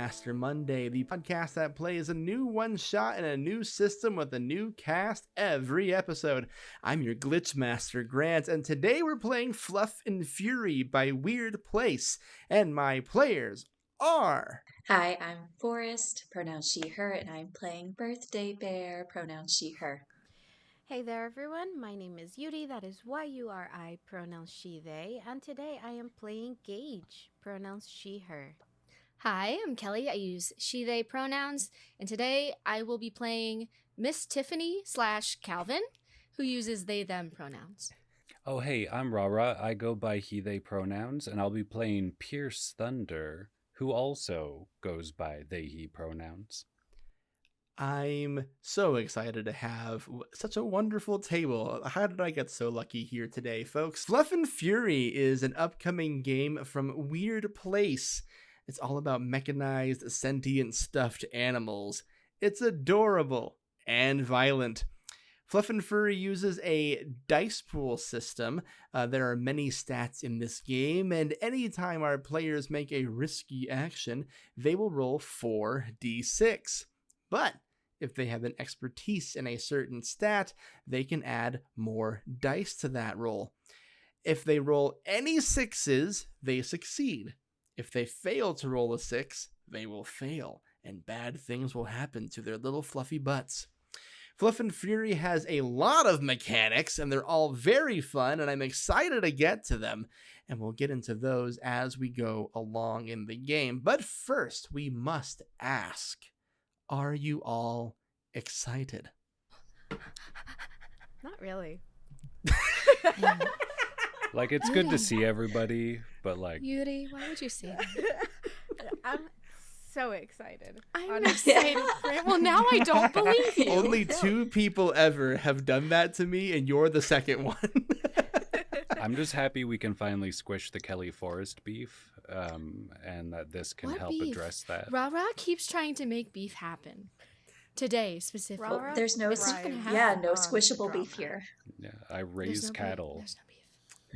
Master Monday, the podcast that plays a new one-shot in a new system with a new cast every episode. I'm your Glitch Master, Grant, and today we're playing FLUFF N FURY by Weird Place, and my players are... Hi, I'm Forrest, pronouns she, her, and I'm playing Birthday Bear, pronouns she, her. Hey there everyone, my name is Yuri, that is Y-U-R-I, pronouns she, they, and today I am playing Gage, pronouns she, her. Hi, I'm Kelly, I use she, they pronouns, and today I will be playing Miss Tiffany / Calvin, who uses they, them pronouns. Oh hey, I'm Rahrah, I go by he, they pronouns, and I'll be playing Pierce Thunder, who also goes by they, he pronouns. I'm so excited to have such a wonderful table. How did I get so lucky here today, folks? FLUFF N FURY is an upcoming game from Weird Place. It's all about mechanized, sentient, stuffed animals. It's adorable and violent. FLUFF N FURY uses a dice pool system. There are many stats in this game, and anytime our players make a risky action, they will roll 4d6. But if they have an expertise in a certain stat, they can add more dice to that roll. If they roll any 6s, they succeed. If they fail to roll a 6, they will fail, and bad things will happen to their little fluffy butts. FLUFF N FURY has a lot of mechanics, and they're all very fun, and I'm excited to get to them, and we'll get into those as we go along in the game. But first, we must ask, are you all excited? Not really. Like, it's good to see everybody, but like... Yuri, why would you say that? I'm so excited. I'm excited for it. Well, now I don't believe you. Only 2 people ever have done that to me, and you're the second one. I'm just happy we can finally squish the Kelly Forrest beef, and that this can What help beef? address that. Rahrah keeps trying to make beef happen. Today, specifically. Rahrah? There's no, It's not gonna happen. yeah, no on squishable drama. beef here. Yeah, I raise cattle. There's no beef.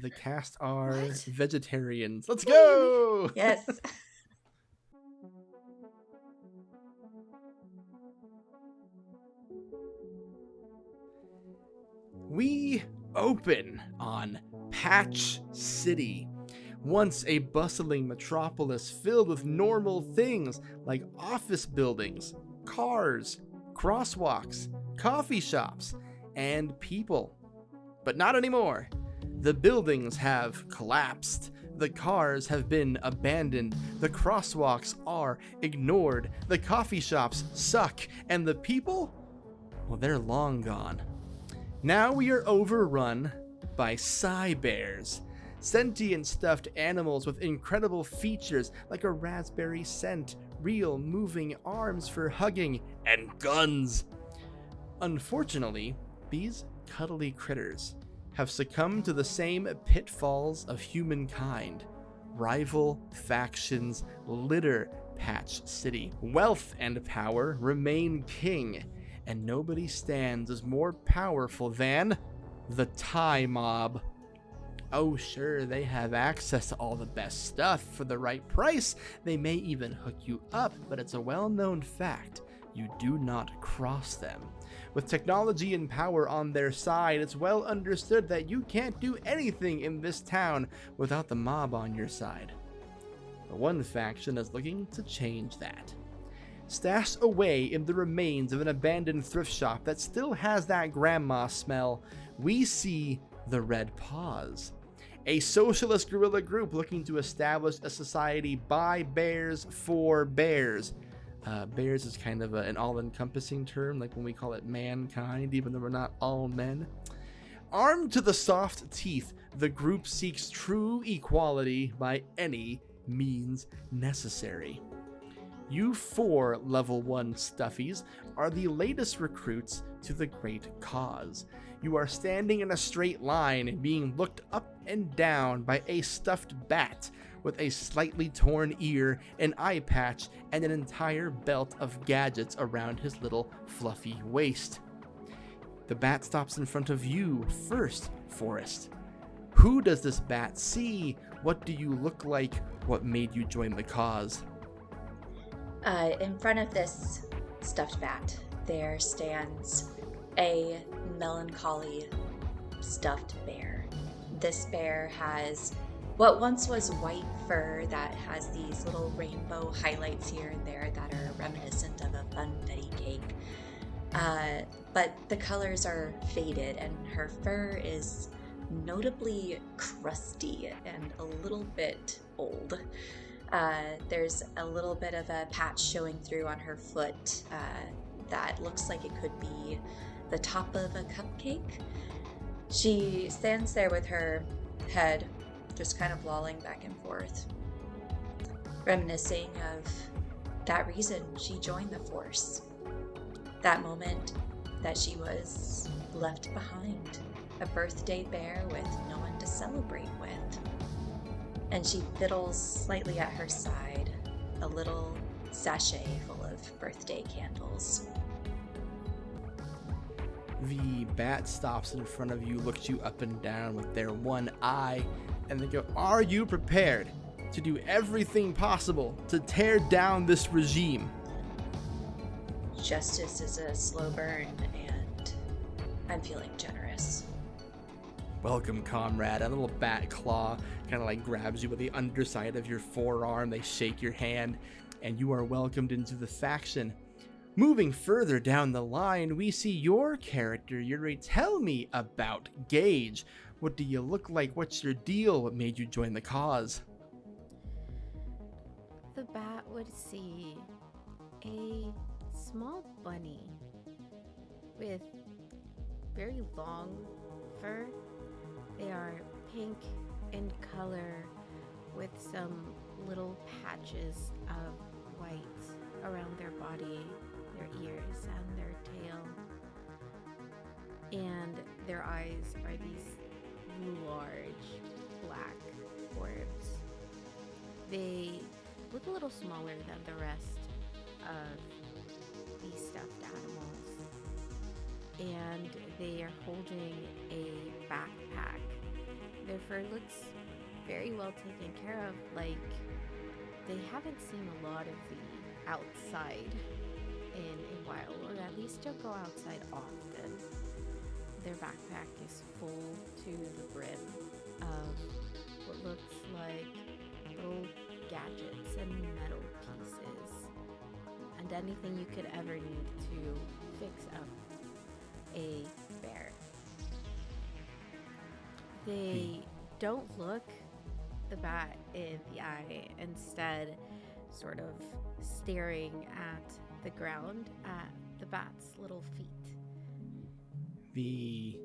The cast are What? vegetarians. Let's go! Yes. We open on Patch City, once a bustling metropolis filled with normal things like office buildings, cars, crosswalks, coffee shops, and people. But not anymore. The buildings have collapsed, the cars have been abandoned, the crosswalks are ignored, the coffee shops suck, and the people, well, they're long gone. Now we are overrun by Bears, sentient stuffed animals with incredible features like a raspberry scent, real moving arms for hugging, and guns. Unfortunately, these cuddly critters have succumbed to the same pitfalls of humankind. Rival factions litter Patch City. Wealth and power remain king, and nobody stands as more powerful than the Thai mob. Oh sure, they have access to all the best stuff for the right price. They may even hook you up, but it's a well-known fact. You do not cross them. With technology and power on their side, it's well understood that you can't do anything in this town without the mob on your side. But one faction is looking to change that. Stashed away in the remains of an abandoned thrift shop that still has that grandma smell, we see the Red Paws, a socialist guerrilla group looking to establish a society by bears for bears. Bears is kind of an all-encompassing term, like when we call it mankind, even though we're not all men. Armed to the soft teeth, the group seeks true equality by any means necessary. You 4 level 1 stuffies are the latest recruits to the great cause. You are standing in a straight line, being looked up and down by a stuffed bat with a slightly torn ear, an eye patch, and an entire belt of gadgets around his little fluffy waist. The bat stops in front of you first, Forrest. Who does this bat see? What do you look like? What made you join the cause? In front of this stuffed bat, there stands a melancholy stuffed bear. This bear has what once was white fur that has these little rainbow highlights here and there that are reminiscent of a funfetti cake. But the colors are faded, and her fur is notably crusty and a little bit old. There's a little bit of a patch showing through on her foot that looks like it could be the top of a cupcake. She stands there with her head just kind of lolling back and forth, reminiscing of that reason she joined the Force. That moment that she was left behind, a birthday bear with no one to celebrate with. And she fiddles slightly at her side, a little sachet full of birthday candles. The bat stops in front of you, looks you up and down with their one eye, and they go, "Are you prepared to do everything possible to tear down this regime?" Justice is a slow burn, and I'm feeling generous. "Welcome, comrade." A little bat claw kind of like grabs you with the underside of your forearm. They shake your hand, and you are welcomed into the faction. Moving further down the line, we see your character, Yuri. Tell me about Gage. What do you look like? What's your deal? What made you join the cause? The bat would see a small bunny with very long fur. They are pink in color with some little patches of white around their body, their ears, and their tail. And their eyes are these large black orbs. They look a little smaller than the rest of these stuffed animals. And they are holding a backpack. Their fur looks very well taken care of, like they haven't seen a lot of the outside in a while, or at least don't go outside often. Their backpack is full to the brim of what looks like little gadgets and metal pieces, and anything you could ever need to fix up a bear. They don't look the bat in the eye, instead sort of staring at the ground at the bat's little feet. The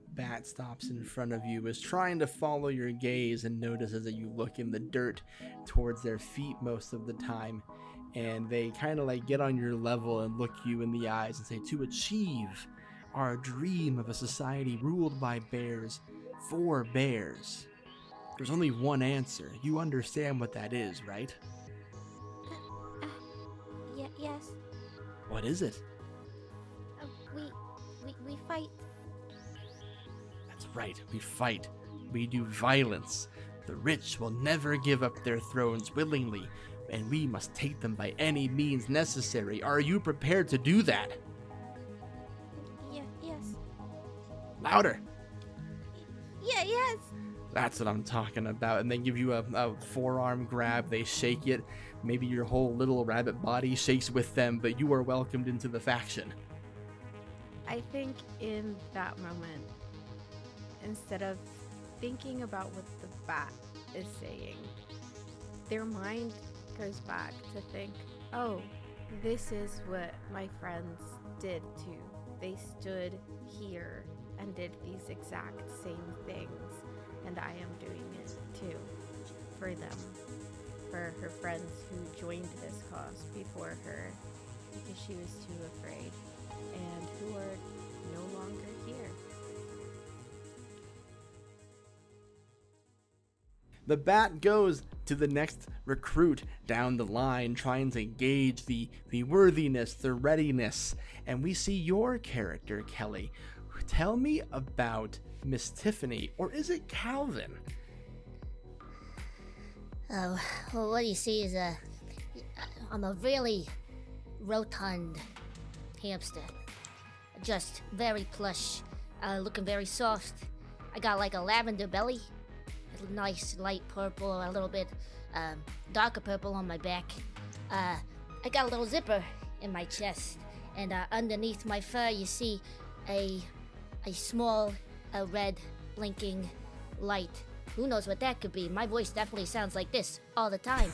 bat stops in front of you, is trying to follow your gaze, and notices that you look in the dirt towards their feet most of the time. And they kind of like get on your level and look you in the eyes and say, "To achieve our dream of a society ruled by bears, for bears, there's only one answer. You understand what that is, right?" Yes. "What is it?" We fight. "That's right, we fight. We do violence. The rich will never give up their thrones willingly, and we must take them by any means necessary. Are you prepared to do that?" Yes. "Louder." Yes. "That's what I'm talking about." And they give you a forearm grab. They shake it. Maybe your whole little rabbit body shakes with them, but you are welcomed into the faction. I think in that moment, instead of thinking about what the bat is saying, their mind goes back to think, oh, this is what my friends did too. They stood here and did these exact same things, and I am doing it too, for them, for her friends who joined this cause before her because she was too afraid, and who are no longer here. The bat goes to the next recruit down the line, trying to gauge the worthiness, the readiness. And we see your character, Kelly. Tell me about Miss Tiffany, or is it Calvin? Oh, well, what you see is I'm a really rotund hamster. Just very plush, looking very soft. I got like a lavender belly, a nice light purple, a little bit darker purple on my back. I got a little zipper in my chest, and underneath my fur you see a small red blinking light. Who knows what that could be? My voice definitely sounds like this all the time.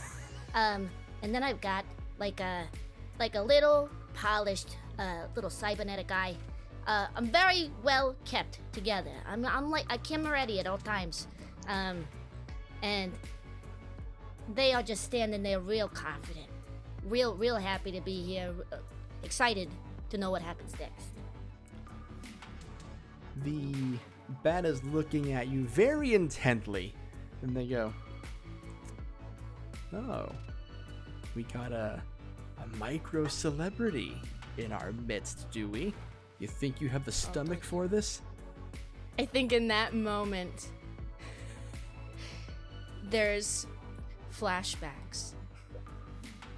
And then I've got like a little polished little cybernetic eye. I'm very well kept together. I'm like a Kimmeretti at all times. And they are just standing there real confident. Real happy to be here. Excited to know what happens next. The bat is looking at you very intently, and they go, "Oh, we got a micro celebrity in our midst, do we? You think you have the stomach for this?" I think in that moment, there's flashbacks.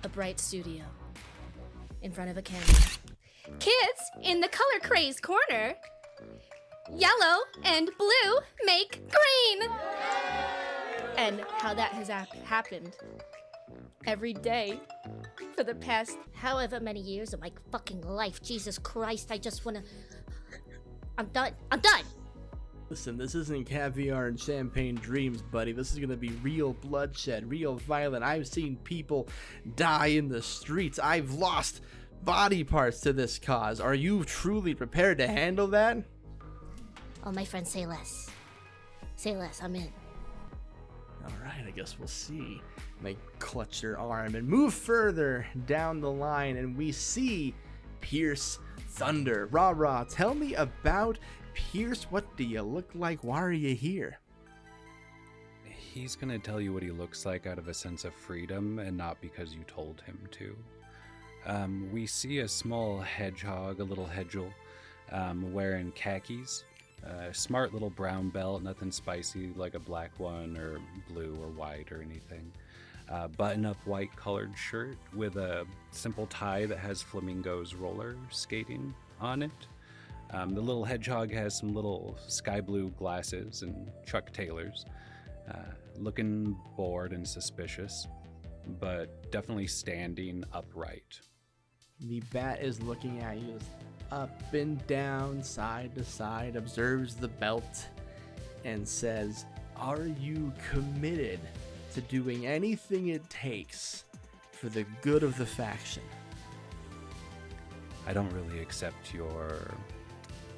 A bright studio in front of a camera. Kids in the color crazed corner. Yellow and blue make green. And how that has happened every day for the past however many years of my fucking life. Jesus Christ, I just wanna... I'm done. Listen, this isn't caviar and champagne dreams, buddy. This is gonna be real bloodshed, real violent. I've seen people die in the streets. I've lost body parts to this cause. Are you truly prepared to handle that? Oh, my friend, say less. Say less, I'm in. Alright, I guess we'll see. They clutch your arm and move further down the line, and we see Pierce Thunder. Rahrah, tell me about Pierce. What do you look like? Why are you here? He's gonna tell you what he looks like out of a sense of freedom and not because you told him to. We see a small hedgehog, a little hedgel, wearing khakis. Smart little brown belt, nothing spicy like a black one or blue or white or anything. Button-up white colored shirt with a simple tie that has flamingos roller skating on it. The little hedgehog has some little sky blue glasses and Chuck Taylors. Looking bored and suspicious, but definitely standing upright. The bat is looking at you up and down, side to side, observes the belt, and says, "Are you committed to doing anything it takes for the good of the faction?" I don't really accept your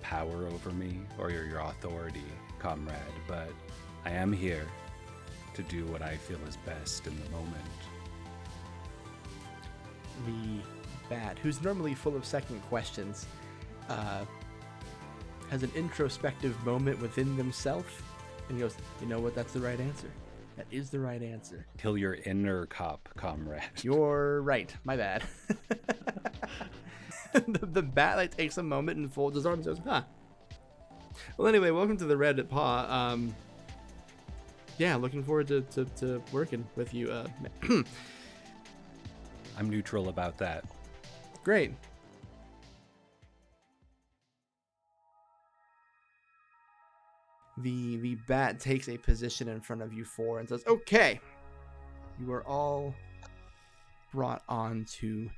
power over me or your authority, comrade, but I am here to do what I feel is best in the moment. The bat, who's normally full of second questions, has an introspective moment within themselves, and he goes, "You know what? That's the right answer. That is the right answer. Kill your inner cop, comrade." You're right. My bad." the bat like takes a moment and folds his arms and goes, "Huh. Well, anyway, welcome to the Red Paw. Yeah, looking forward to working with you. I'm neutral about that. Great." The bat takes a position in front of you four and says, "Okay, you are all brought on to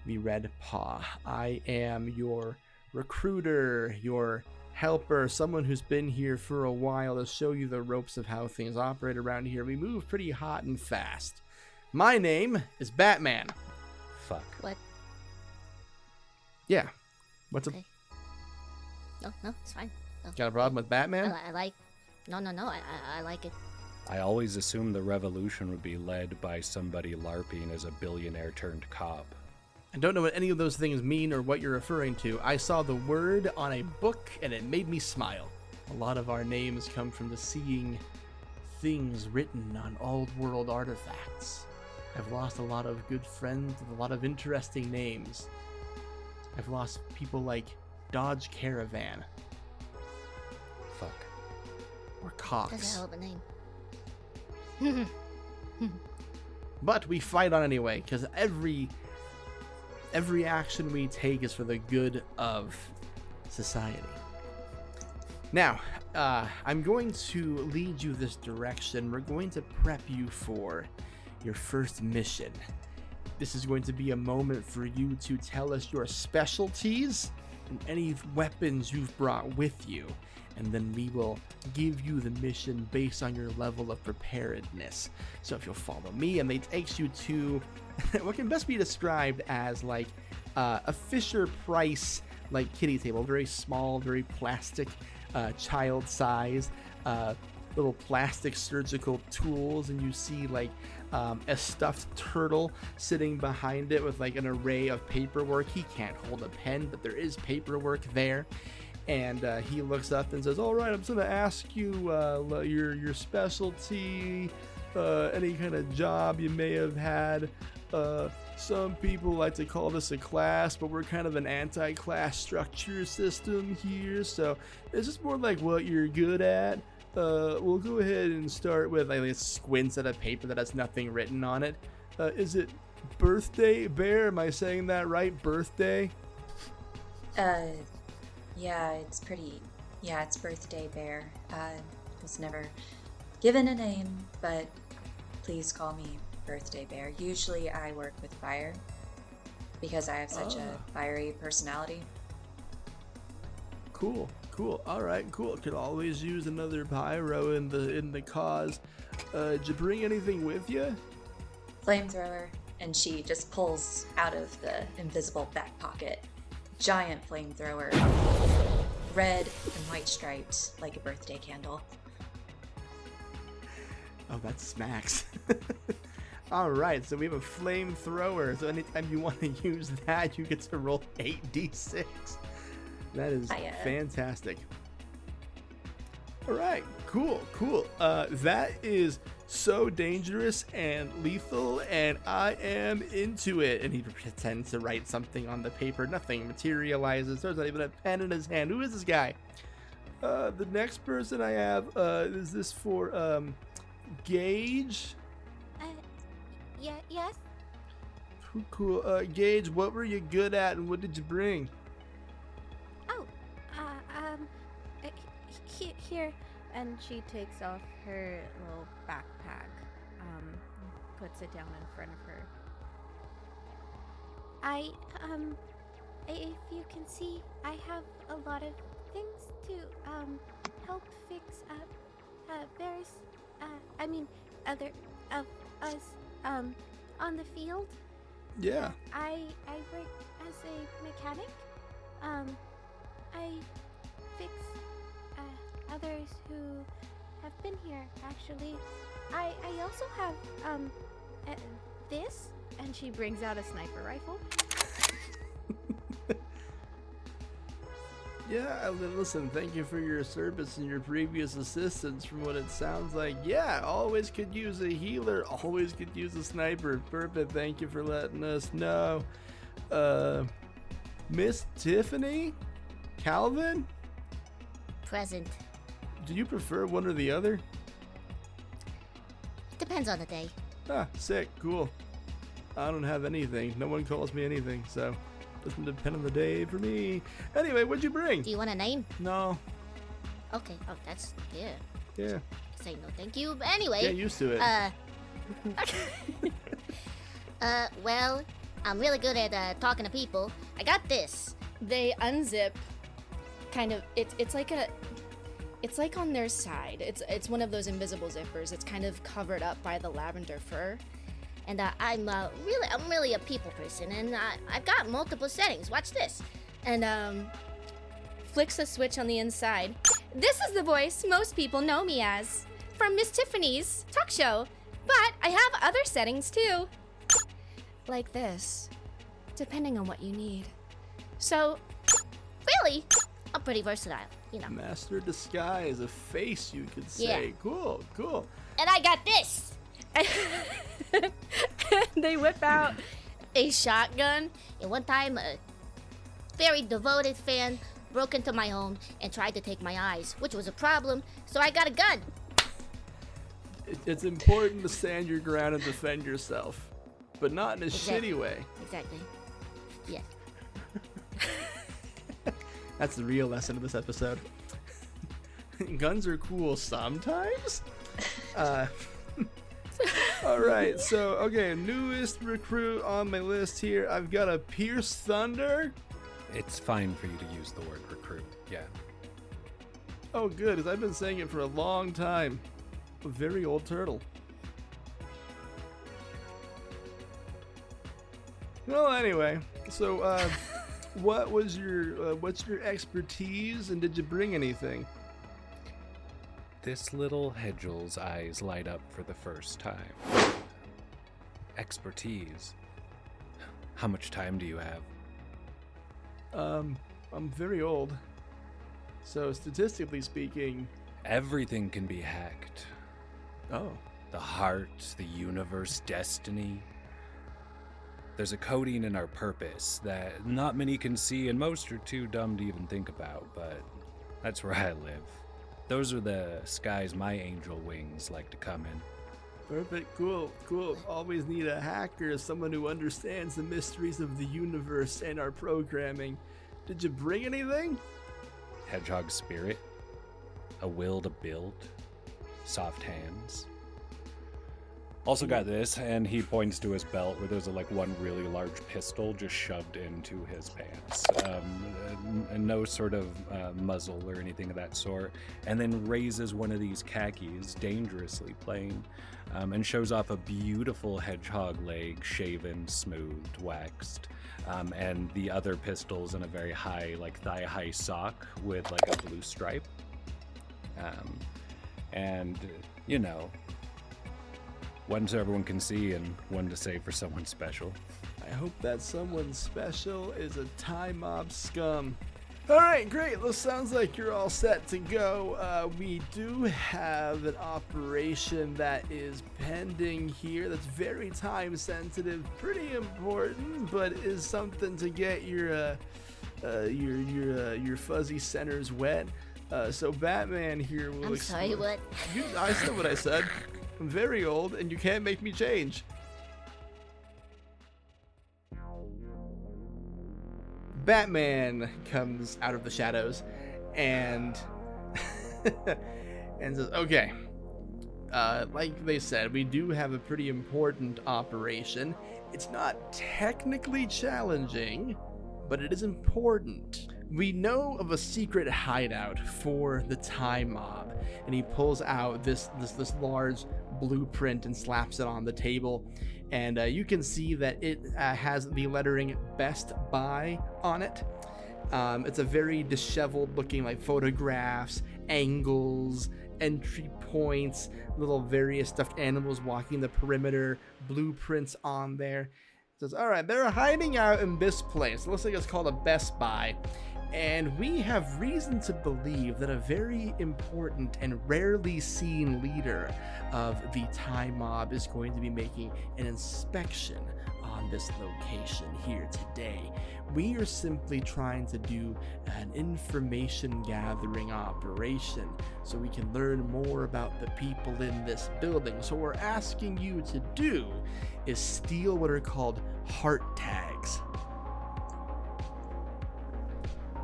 the Red Paw. I am your recruiter, your helper, someone who's been here for a while to show you the ropes of how things operate around here. We move pretty hot and fast. My name is Batman." Fuck. What? Yeah. What's Okay. No, it's fine. No. got a problem with Batman? I like... No, I like it. I always assumed the revolution would be led by somebody LARPing as a billionaire turned cop. I don't know what any of those things mean or what you're referring to. I saw the word on a book and it made me smile. A lot of our names come from the seeing things written on old world artifacts. I've lost a lot of good friends with a lot of interesting names. I've lost people like Dodge Caravan Fuck. or That's a Cox. hell of a name. But we fight on anyway, because every every action we take is for the good of society. Now, I'm going to lead you this direction. We're going to prep you for your first mission. This is going to be a moment for you to tell us your specialties and any weapons you've brought with you. And then we will give you the mission based on your level of preparedness. So if you'll follow me, and it takes you to what can best be described as like a Fisher Price like kiddie table, very small, very plastic, child size, little plastic surgical tools, and you see like a stuffed turtle sitting behind it with like an array of paperwork. He can't hold a pen, but there is paperwork there. And he looks up and says, all right, I'm just going to ask you your specialty, any kind of job you may have had. Some people like to call this a class, but we're kind of an anti-class structure system here. So it's just more like what you're good at. We'll go ahead and start with, like, it squints at a paper that has nothing written on it. Is it birthday bear? Am I saying that right? Birthday? Yeah, it's birthday bear. Was never given a name, but please call me birthday bear. Usually I work with fire because I have such a fiery personality. Cool. All right, cool. Could always use another pyro in the cause. Did you bring anything with you? Flamethrower, and she just pulls out of the invisible back pocket. Giant flamethrower, red and white striped, like a birthday candle. Oh, that smacks. All right, so we have a flamethrower. So anytime you want to use that, you get to roll 8d6. That is fantastic. All right, cool. That is so dangerous and lethal, and I am into it. And he pretends to write something on the paper. Nothing materializes. There's not even a pen in his hand. Who is this guy? The next person I have, is this for Gage? Yes. Cool. Gage, what were you good at, and what did you bring? Here, and she takes off her little backpack, puts it down in front of her. If you can see, I have a lot of things to help fix bears. Other of us on the field. Yeah. I work as a mechanic. I fix others who have been here, actually. I also have this, and she brings out a sniper rifle. Yeah, listen, thank you for your service and your previous assistance. From what it sounds like, yeah, always could use a healer, always could use a sniper. Perfect, thank you for letting us know. Miss Tiffany? Calvin? Present. Do you prefer one or the other? Depends on the day. Ah, sick, cool. I don't have anything. No one calls me anything, so doesn't depend on the day for me. Anyway, what'd you bring? Do you want a name? No. Okay. Oh, that's yeah. Yeah. Say no, thank you. But anyway. Get used to it. Well, I'm really good at talking to people. I got this. They unzip. Kind of. It's like on their side. It's one of those invisible zippers. It's kind of covered up by the lavender fur. And I'm really a people person, and I've got multiple settings. Watch this. And flicks a switch on the inside. This is the voice most people know me as from Miss Tiffany's talk show, but I have other settings too, like this, depending on what you need. So, Really, I'm pretty versatile, you know. Master disguise, a face, you could say. Yeah. Cool. And I got this. they whip out A shotgun. And one time, a very devoted fan broke into my home and tried to take my eyes, which was a problem, so I got a gun. It's important to stand your ground and defend yourself, but not in a shitty way. Exactly. Yeah. That's the real lesson of this episode. Guns are cool sometimes. All right, so okay, newest recruit on my list here. I've got a Pierce Thunder. It's fine for you to use the word recruit. Yeah. Oh, good, because I've been saying it for a long time. A very old turtle. Well, anyway, so what was your what's your expertise, and did you bring anything? This little Hedgel's eyes light up for the first time. Expertise. How much time do you have? I'm very old. So statistically speaking, Everything can be hacked. oh, The heart, the universe, destiny. There's a coding in our purpose that not many can see and most are too dumb to even think about, but that's where I live. Those are the skies my angel wings like to come in. perfect, cool. Always need a hacker, someone who understands the mysteries of the universe and our programming. Did you bring anything? Hedgehog spirit, a will to build, soft hands. Also got this, and he points to his belt where there's one really large pistol just shoved into his pants. And no sort of muzzle or anything of that sort. And then raises one of these khakis, dangerously plain, and shows off a beautiful hedgehog leg, shaven, smoothed, waxed. And the other pistol's in a very high, thigh-high sock with a blue stripe. And, you know, one so everyone can see and one to say for someone special. I hope that someone special is a time mob scum. Alright, great. This sounds like you're all set to go. We do have an operation that is pending here that's very time sensitive, pretty important, but is something to get your fuzzy centers wet. So Batman here will I'm sorry, what? I said what I said. I'm very old, and you can't make me change. Batman comes out of the shadows and and says, okay, like they said, we do have a pretty important operation. It's not technically challenging, but it is important. We know of a secret hideout for the Time Mob, and he pulls out this large blueprint and slaps it on the table, and you can see that it has the lettering Best Buy on it. It's a very disheveled looking photographs, angles, entry points, little various stuffed animals walking the perimeter, blueprints on there. It says, all right, they're hiding out in this place. It looks like it's called a Best Buy. And we have reason to believe that a very important and rarely seen leader of the Time Mob is going to be making an inspection on this location here today. We are simply trying to do an information gathering operation so we can learn more about the people in this building. So what we're asking you to do is steal what are called heart tags.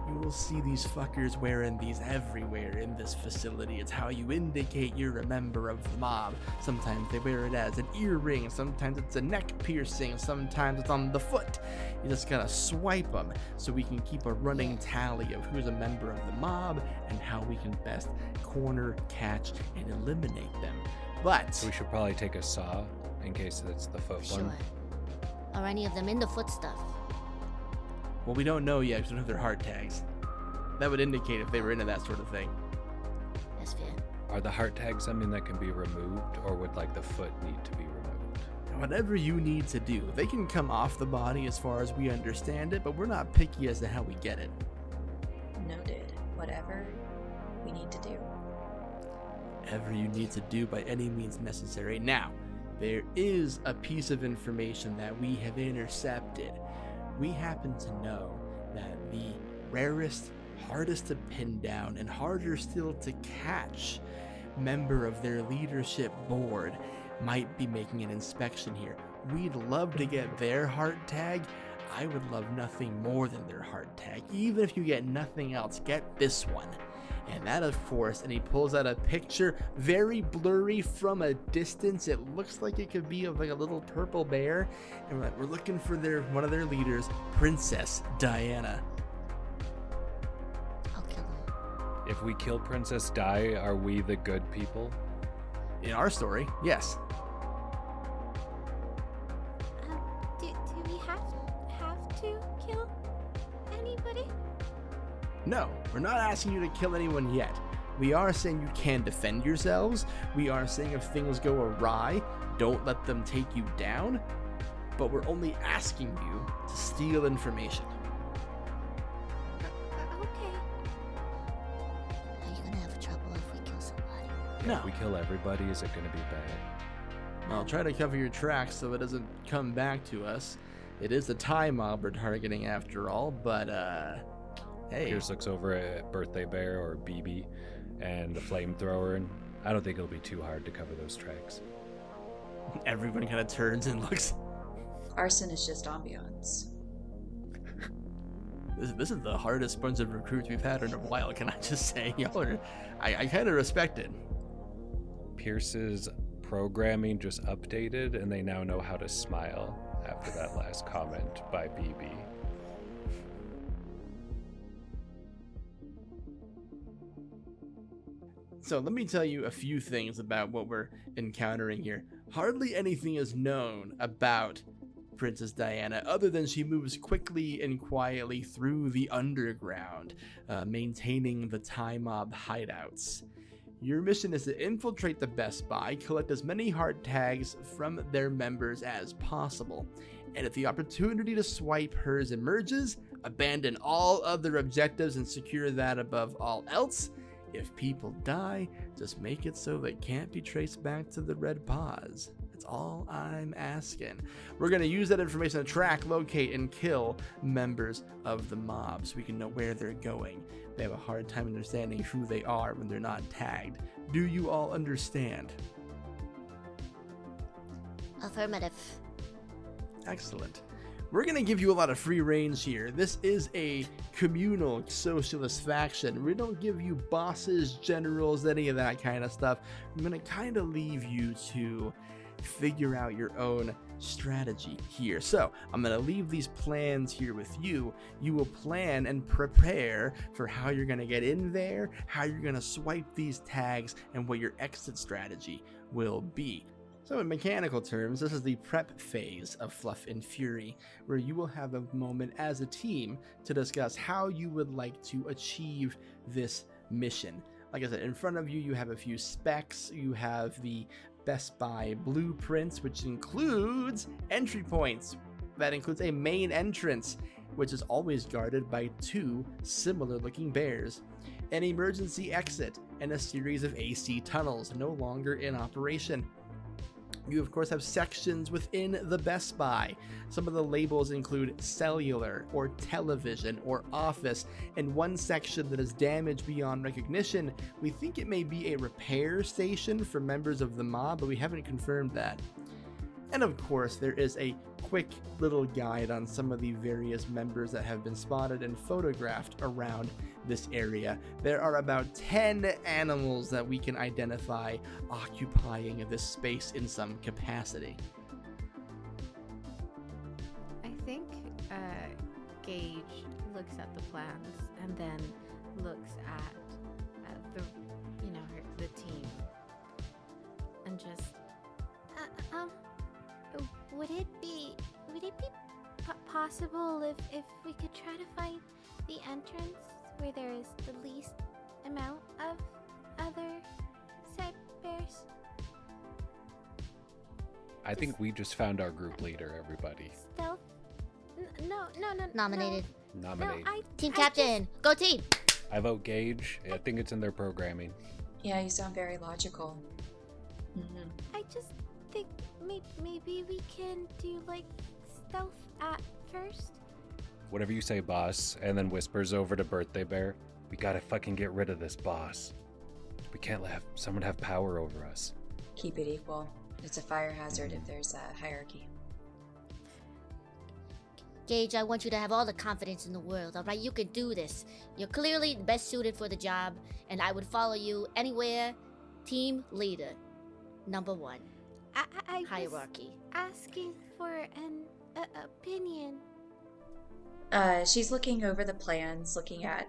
You will see these fuckers wearing these everywhere in this facility. It's how you indicate you're a member of the mob. Sometimes they wear it as an earring, sometimes it's a neck piercing, sometimes it's on the foot. You just gotta swipe them so we can keep a running tally of who's a member of the mob and how we can best corner, catch, and eliminate them. But We should probably take a saw in case it's the foot Sure. one. Are any of them in the foot stuff? well, we don't know yet because we don't have their heart tags. That would indicate if they were into that sort of thing. That's fair. Are the heart tags something that can be removed, or would the foot need to be removed? Whatever you need to do. They can come off the body as far as we understand it, but we're not picky as to how we get it. Noted. Whatever we need to do. Whatever you need to do by any means necessary. Now, there is a piece of information that we have intercepted. We happen to know that the rarest, hardest to pin down, and harder still to catch member of their leadership board might be making an inspection here. We'd love to get their heart tag. I would love nothing more than their hard tag. Even if you get nothing else, get this one. And that is Forrest, and he pulls out a picture, very blurry from a distance. It looks like it could be of like a little purple bear. And we're looking for one of their leaders, Princess Diana. I'll kill him. If we kill Princess Di, are we the good people? In our story, yes. Do we have to kill anybody? No, we're not asking you to kill anyone yet. We are saying you can defend yourselves. We are saying if things go awry, don't let them take you down. But we're only asking you to steal information. Okay. Are you gonna have trouble if we kill somebody? No. If we kill everybody, is it going to be bad? I'll try to cover your tracks so it doesn't come back to us. It is the Thai mob we're targeting after all, but hey. Pierce looks over at Birthday Bear or BB and the flamethrower, and I don't think it'll be too hard to cover those tracks. Everyone kind of turns and looks. Arson is just ambiance. This is the hardest bunch of recruits we've had in a while, can I just say? Y'all are, I kind of respect it. Pierce's programming just updated, and they now know how to smile after that last comment by BB. So let me tell you a few things about what we're encountering here. Hardly anything is known about Princess Diana other than she moves quickly and quietly through the underground, maintaining the Thai mob hideouts. Your mission is to infiltrate the Best Buy, collect as many hard tags from their members as possible, and if the opportunity to swipe hers emerges, abandon all other objectives and secure that above all else. If people die, just make it so they can't be traced back to the Red Paws. That's all I'm asking. We're going to use that information to track, locate, and kill members of the mob so we can know where they're going. They have a hard time understanding who they are when they're not tagged. Do you all understand? Affirmative. Excellent. We're going to give you a lot of free range here. This is a communal socialist faction. We don't give you bosses, generals, any of that kind of stuff. I'm going to kind of leave you to figure out your own strategy here. So I'm going to leave these plans here with you. You will plan and prepare for how you're going to get in there, how you're going to swipe these tags, and what your exit strategy will be. So in mechanical terms, this is the prep phase of FLUFF N FURY, where you will have a moment as a team to discuss how you would like to achieve this mission. Like I said, in front of you, you have a few specs. You have the Best Buy blueprints, which includes entry points. That includes a main entrance, which is always guarded by 2 similar looking bears, an emergency exit, and a series of AC tunnels no longer in operation. You of course have sections within the Best Buy. Some of the labels include cellular or television or office, and one section that is damaged beyond recognition. We think it may be a repair station for members of the mob, but we haven't confirmed that. And of course, there is a quick little guide on some of the various members that have been spotted and photographed around this area. There are about 10 animals that we can identify occupying this space in some capacity. I think Gage looks at the plans and then looks at the team and just Would it be possible if we could try to find the entrance where there is the least amount of other said bears? I think we just found our group leader, everybody. Stealth? No. Nominated. Nominate. Team captain. Go team. I vote Gage. I think it's in their programming. Yeah, you sound very logical. Mm-hmm. I just think maybe we can do like stealth at first. Whatever you say, boss. And then whispers over to Birthday Bear. We gotta fucking get rid of this boss. We can't let someone have power over us. Keep it equal. It's a fire hazard if there's a hierarchy. Gage, I want you to have all the confidence in the world, alright? You can do this. You're clearly best suited for the job, and I would follow you anywhere. Team leader. Number 1. I was Hierarchy. asking for an opinion. She's looking over the plans, looking at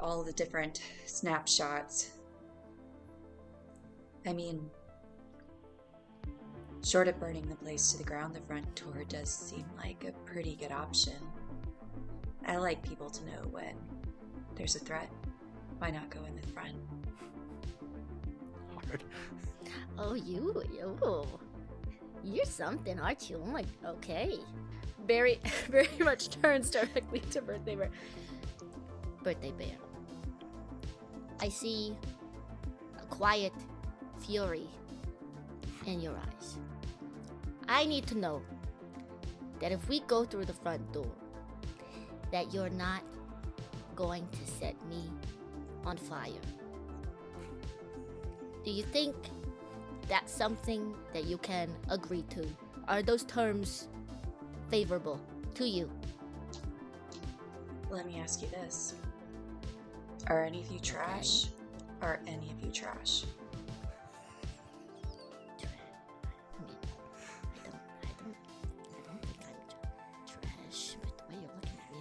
all the different snapshots. I mean, short of burning the place to the ground, the front door does seem like a pretty good option. I like people to know when there's a threat. Why not go in the front? Hard. Oh, you're something, aren't you? Oh my, okay. Very, very much turns directly to Birthday Bear. Birthday Bear. I see a quiet fury in your eyes. I need to know that if we go through the front door, that you're not going to set me on fire. Do you think that's something that you can agree to? Are those terms favorable to you? Let me ask you this. Are any of you trash? Are any of you trash? I don't think I'm trash, but the way you're looking at me,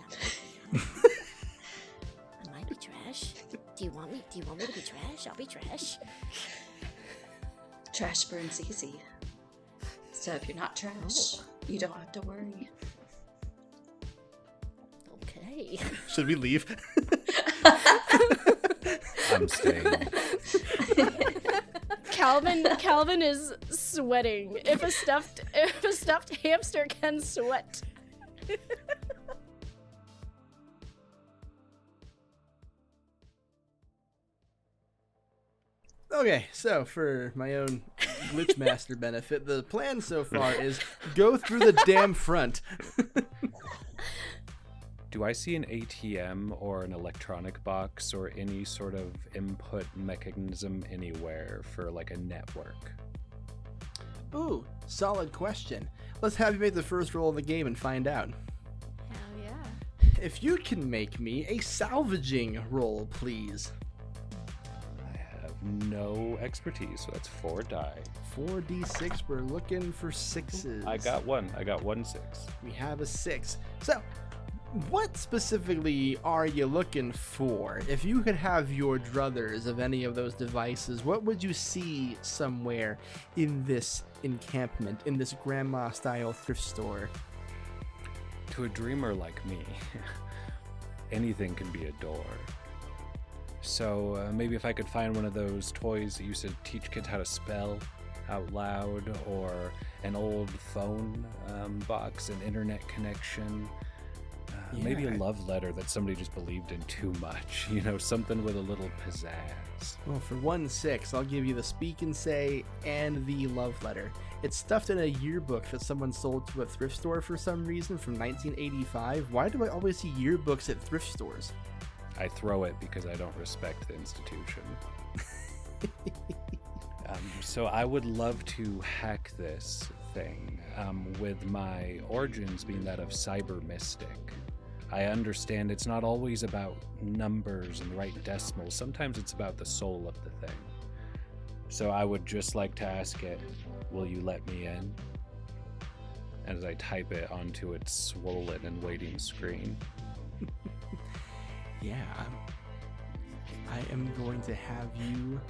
I might be trash. Do you want me to be trash? I'll be trash. Trash burns easy. So if you're not trash, you don't have to worry. Okay. Should we leave? I'm staying. Calvin is sweating. If a stuffed hamster can sweat. Okay, so for my own Glitchmaster benefit, the plan so far is go through the damn front. Do I see an ATM or an electronic box or any sort of input mechanism anywhere for like a network? Ooh, solid question. Let's have you make the first roll of the game and find out. Hell yeah. If you can make me a salvaging roll, please. I have no expertise, so that's 4 die. 4d6, we're looking for 6s. I got 1 6. We have a 6. So, what specifically are you looking for? If you could have your druthers of any of those devices, what would you see somewhere in this encampment, in this grandma-style thrift store? To a dreamer like me, anything can be a door. So maybe if I could find one of those toys that used to teach kids how to spell out loud, or an old phone box, an internet connection, maybe a love letter that somebody just believed in too much, something with a little pizzazz. Well, for 1/6, I'll give you the Speak and Say and the love letter. It's stuffed in a yearbook that someone sold to a thrift store for some reason from 1985. Why do I always see yearbooks at thrift stores? I throw it because I don't respect the institution. So I would love to hack this thing, with my origins being that of cyber mystic. I understand it's not always about numbers and the right decimals. Sometimes it's about the soul of the thing. So I would just like to ask it, will you let me in? As I type it onto its swollen and waiting screen. Yeah, I am going to have you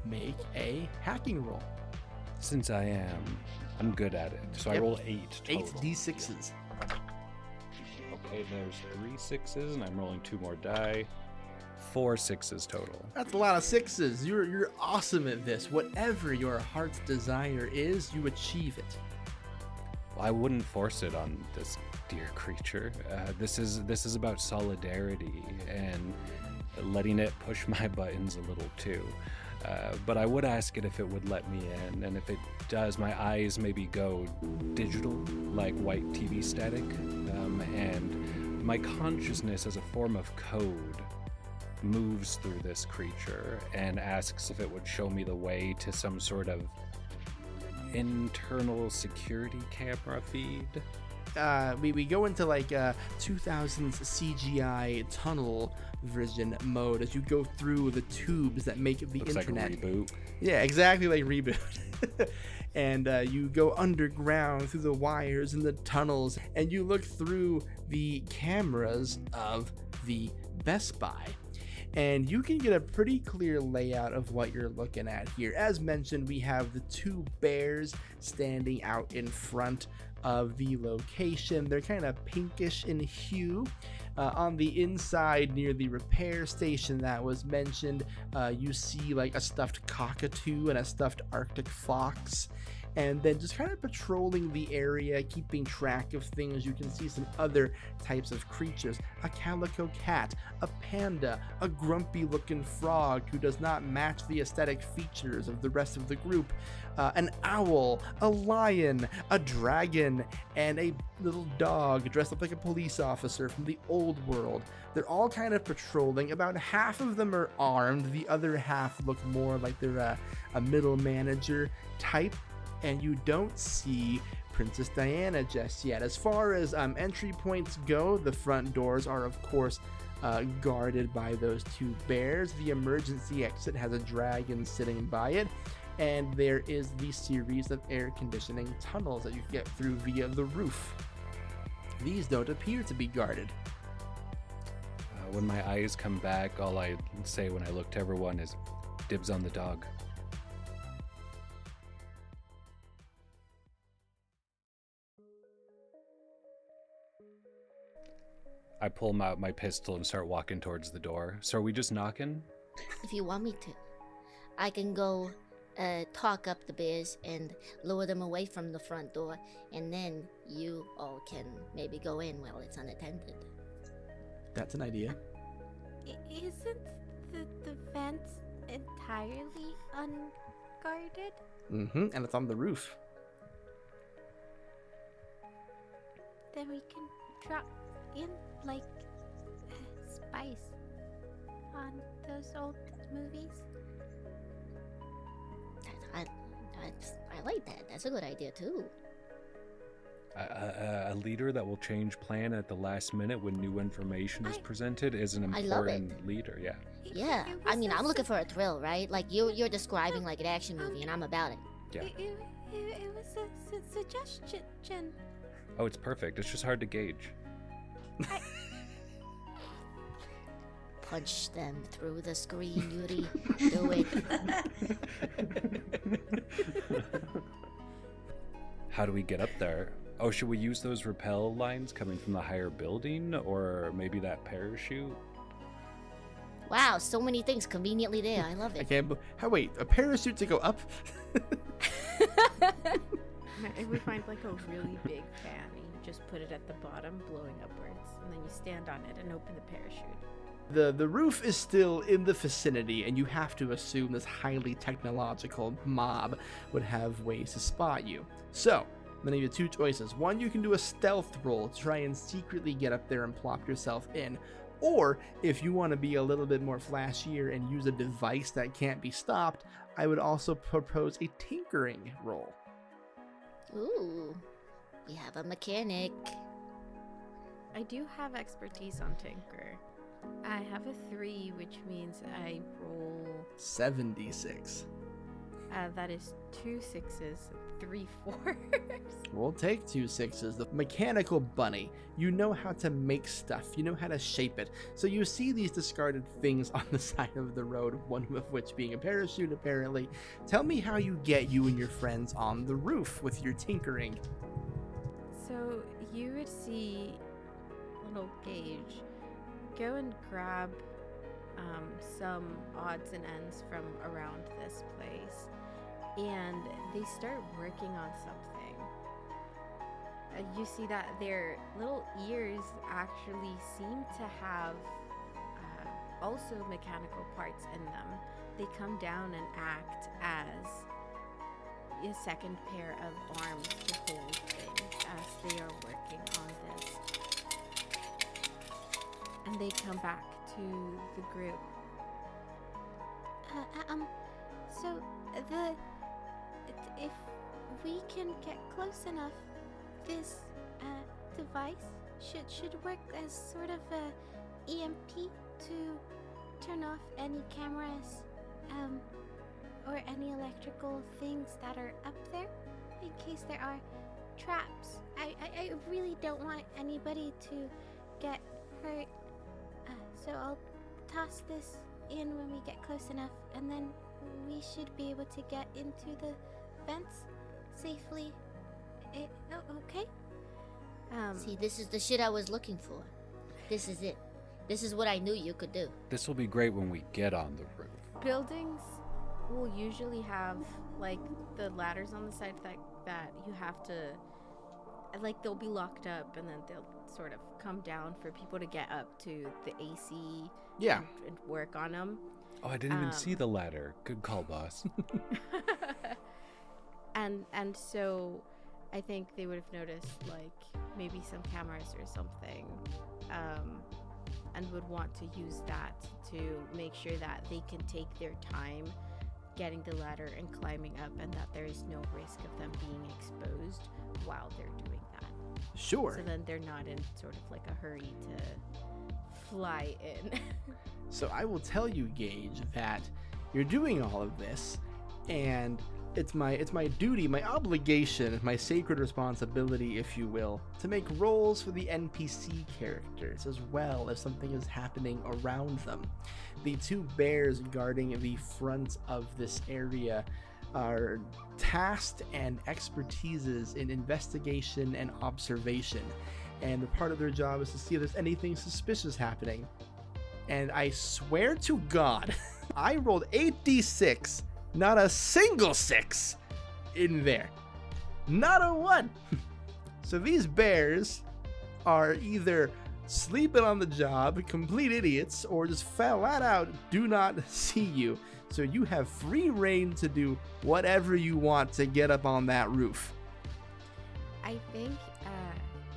make a hacking roll. Since I'm good at it. So I roll 8 total. 8d6s. Okay, there's 3 6s, and I'm rolling 2 more die. 4 6s total. That's a lot of 6s. You're awesome at this. Whatever your heart's desire is, you achieve it. Well, I wouldn't force it on this dear creature. This is about solidarity and letting it push my buttons a little too. But I would ask it if it would let me in, and if it does, my eyes maybe go digital, like white TV static, and my consciousness as a form of code moves through this creature and asks if it would show me the way to some sort of internal security camera feed. we go into like 2000s CGI tunnel vision mode as you go through the tubes that make the Looks internet. like a reboot. Yeah, exactly like Reboot. And you go underground through the wires and the tunnels, and you look through the cameras of the Best Buy. And you can get a pretty clear layout of what you're looking at here. As mentioned, we have the two bears standing out in front of the location. They're kind of pinkish in hue. On the inside near the repair station that was mentioned, you see like a stuffed cockatoo and a stuffed Arctic fox. And then just kind of patrolling the area, keeping track of things, you can see some other types of creatures. A calico cat, a panda, a grumpy looking frog who does not match the aesthetic features of the rest of the group, an owl, a lion, a dragon, and a little dog dressed up like a police officer from the old world. They're all kind of patrolling. About half of them are armed. The other half look more like they're a middle manager type. And you don't see Princess Diana just yet. As far as entry points go, the front doors are of course guarded by those two bears. The emergency exit has a dragon sitting by it, and there is the series of air conditioning tunnels that you can get through via the roof. These don't appear to be guarded. When my eyes come back, all I say when I look to everyone is, "Dibs on the dog." I pull out my pistol and start walking towards the door. So are we just knocking? If you want me to, I can go talk up the bears and lure them away from the front door, and then you all can maybe go in while it's unattended. That's an idea. Isn't the vent entirely unguarded? And it's on the roof. Then we can drop in like spice on those old movies. I like that. That's a good idea too. A leader that will change plan at the last minute when new information is presented is an I love important leader. Yeah. Yeah, I mean, I'm looking for a thrill, right? Like you're describing like an action movie, and I'm about it. Yeah. It was a suggestion. Oh, it's perfect. It's just hard to gauge. Punch them through the screen, Yuri. Do it. How do we get up there? Oh, should we use those rappel lines coming from the higher building, or maybe that parachute? Wow, so many things conveniently there. I love I it. can't. How? Wait, a parachute to go up? If we find like a really big fan and you just put it at the bottom, blowing upwards, and then you stand on it and open the parachute. The roof is still in the vicinity, and you have to assume this highly technological mob would have ways to spot you. So, I'm gonna give you two choices. One, you can do a stealth roll to try and secretly get up there and plop yourself in. Or, if you want to be a little bit more flashier and use a device that can't be stopped, I would also propose a tinkering roll. Ooh, we have a mechanic. I do have expertise on Tinker. I have a 3, which means I roll. 76. That is 2 6s, 3 4s. We'll take 2 6s. The mechanical bunny. You know how to make stuff. You know how to shape it. So you see these discarded things on the side of the road, one of which being a parachute, apparently. Tell me how you get you and your friends on the roof with your tinkering. So you would see little Gage go and grab some odds and ends from around this place, and they start working on something. You see that their little ears actually seem to have also mechanical parts in them. They come down and act as a second pair of arms to hold things as they are working on this. And they come back to the group. So if we can get close enough, this device should work as sort of a EMP to turn off any cameras, or any electrical things that are up there, in case there are traps. I really don't want anybody to get hurt, so I'll toss this in when we get close enough, and then we should be able to get into the vents safely. Okay? See, this is the shit I was looking for. This is it. This is what I knew you could do. This will be great when we get on the roof. Buildings will usually have, like, the ladders on the side that you have to, like, they'll be locked up, and then they'll sort of come down for people to get up to the AC. Yeah. And work on them. Oh, I didn't even see the ladder. Good call, boss. and so I think they would have noticed, like, maybe some cameras or something, and would want to use that to make sure that they can take their time getting the ladder and climbing up, and that there is no risk of them being exposed while they're doing that. Sure. So then they're not in sort of like a hurry to fly in. So I will tell you, Gage, that you're doing all of this, and it's my duty, my obligation, my sacred responsibility, if you will, to make rolls for the NPC characters as well if something is happening around them. The two bears guarding the front of this area are tasked and expertises in investigation and observation, and the part of their job is to see if there's anything suspicious happening. And I swear to God, I rolled 8d6, not a single 6 in there. Not a 1. So these bears are either sleeping on the job, complete idiots, or just flat out do not see you. So you have free reign to do whatever you want to get up on that roof. I think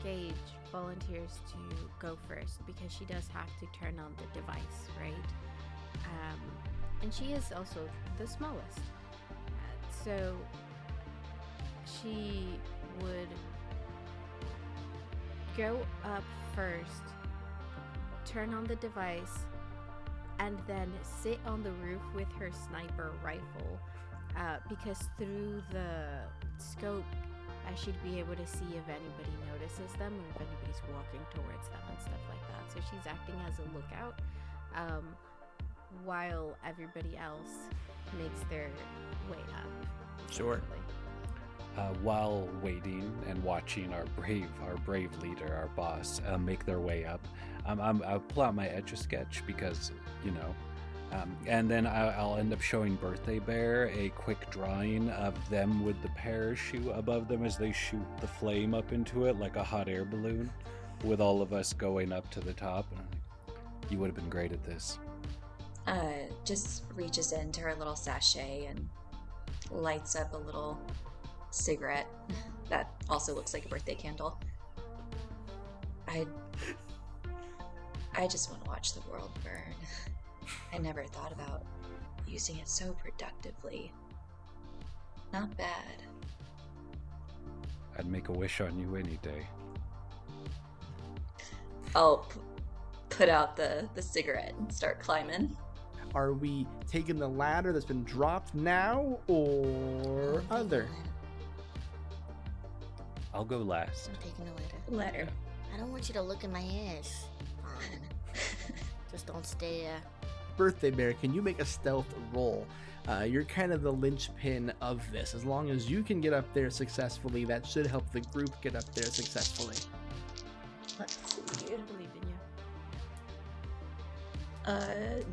Gage volunteers to go first because she does have to turn on the device, right? And she is also the smallest. So she would go up first, turn on the device, and then sit on the roof with her sniper rifle, because through the scope she'd be able to see if anybody notices them or if anybody's walking towards them and stuff like that. So she's acting as a lookout, while everybody else makes their way up. Sure. While waiting and watching our brave leader, our boss, make their way up, I'll pull out my Etch-a-Sketch because, you know, and then I'll end up showing Birthday Bear a quick drawing of them with the parachute above them as they shoot the flame up into it like a hot air balloon, with all of us going up to the top. And I'm like, you would have been great at this. Just reaches into her little sachet and lights up a little cigarette that also looks like a birthday candle. I just want to watch the world burn. I never thought about using it so productively. Not bad. I'd make a wish on you any day. I'll put out the cigarette and start climbing. Are we taking the ladder that's been dropped now, or other? I'll go last. I'm taking the ladder. Ladder. I don't want you to look in my ass. Fine. Just don't stare. Birthday Bear, can you make a stealth roll? You're kind of the linchpin of this. As long as you can get up there successfully, that should help the group get up there successfully. Let's see. I believe in you.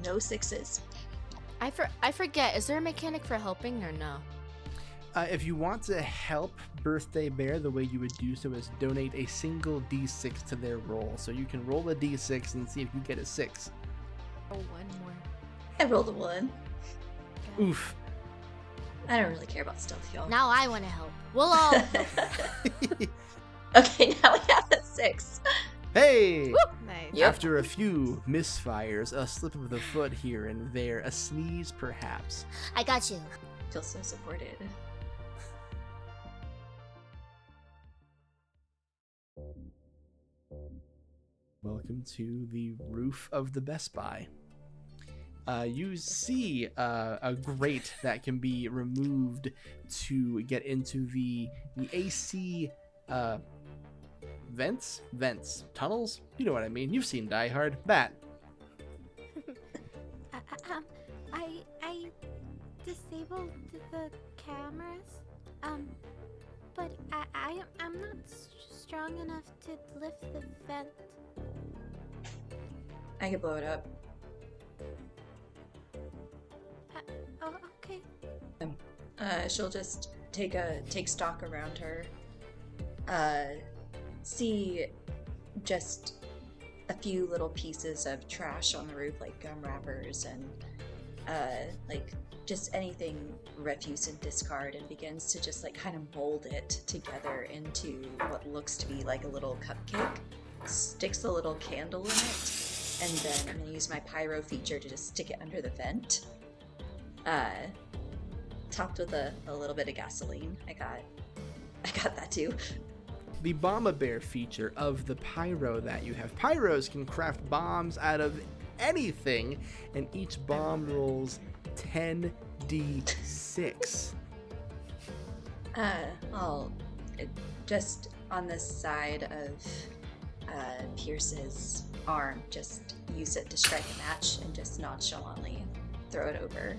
No 6s. I forget. Is there a mechanic for helping or no? If you want to help Birthday Bear, the way you would do so is donate a single d6 to their roll. So you can roll a d6 and see if you get a 6. Oh, one more. I rolled a 1. Oof. I don't really care about stealth, y'all. Now I want to help. We'll all help. Okay, now we have a 6. Hey! Nice. Yep. After a few misfires, a slip of the foot here and there, a sneeze perhaps. I got you. Feel so supported. Welcome to the roof of the Best Buy. You see a grate that can be removed to get into the AC vents, tunnels. You know what I mean. You've seen Die Hard. That. I disabled the cameras. But I'm not strong enough to lift the vent. I could blow it up. Oh, okay. She'll just take stock around her. See just a few little pieces of trash on the roof, like gum wrappers and like just anything refuse and discard, and begins to just like kind of mold it together into what looks to be like a little cupcake. Sticks a little candle in it, and then I'm gonna use my pyro feature to just stick it under the vent. Topped with a little bit of gasoline. I got that too. The Bomba Bear feature of the pyro that you have. Pyros can craft bombs out of anything, and each bomb rolls 10d6. I'll just on the side of Pierce's arm, just use it to strike a match and just nonchalantly throw it over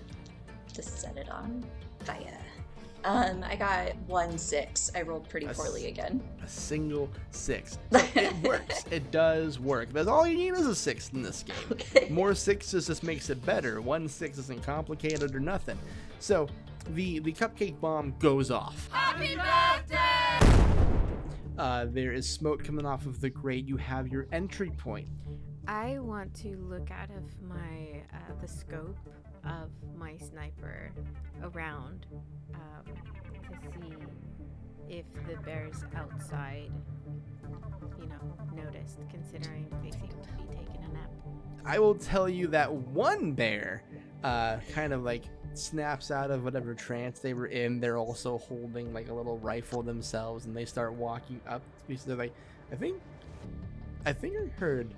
to set it on fire. I got 1-6. I rolled pretty poorly again. A single 6. So it works. It does work. That's all you need is a 6 in this game. Okay. More 6s just makes it better. 1 6 isn't complicated or nothing. So the cupcake bomb goes off. Happy birthday! There is smoke coming off of the grate. You have your entry point. I want to look out of my the scope of my sniper around to see if the bears outside, noticed, considering they seem to be taking a nap. I will tell you that one bear kind of like snaps out of whatever trance they were in. They're also holding like a little rifle themselves, and they start walking up because they're like, I think I heard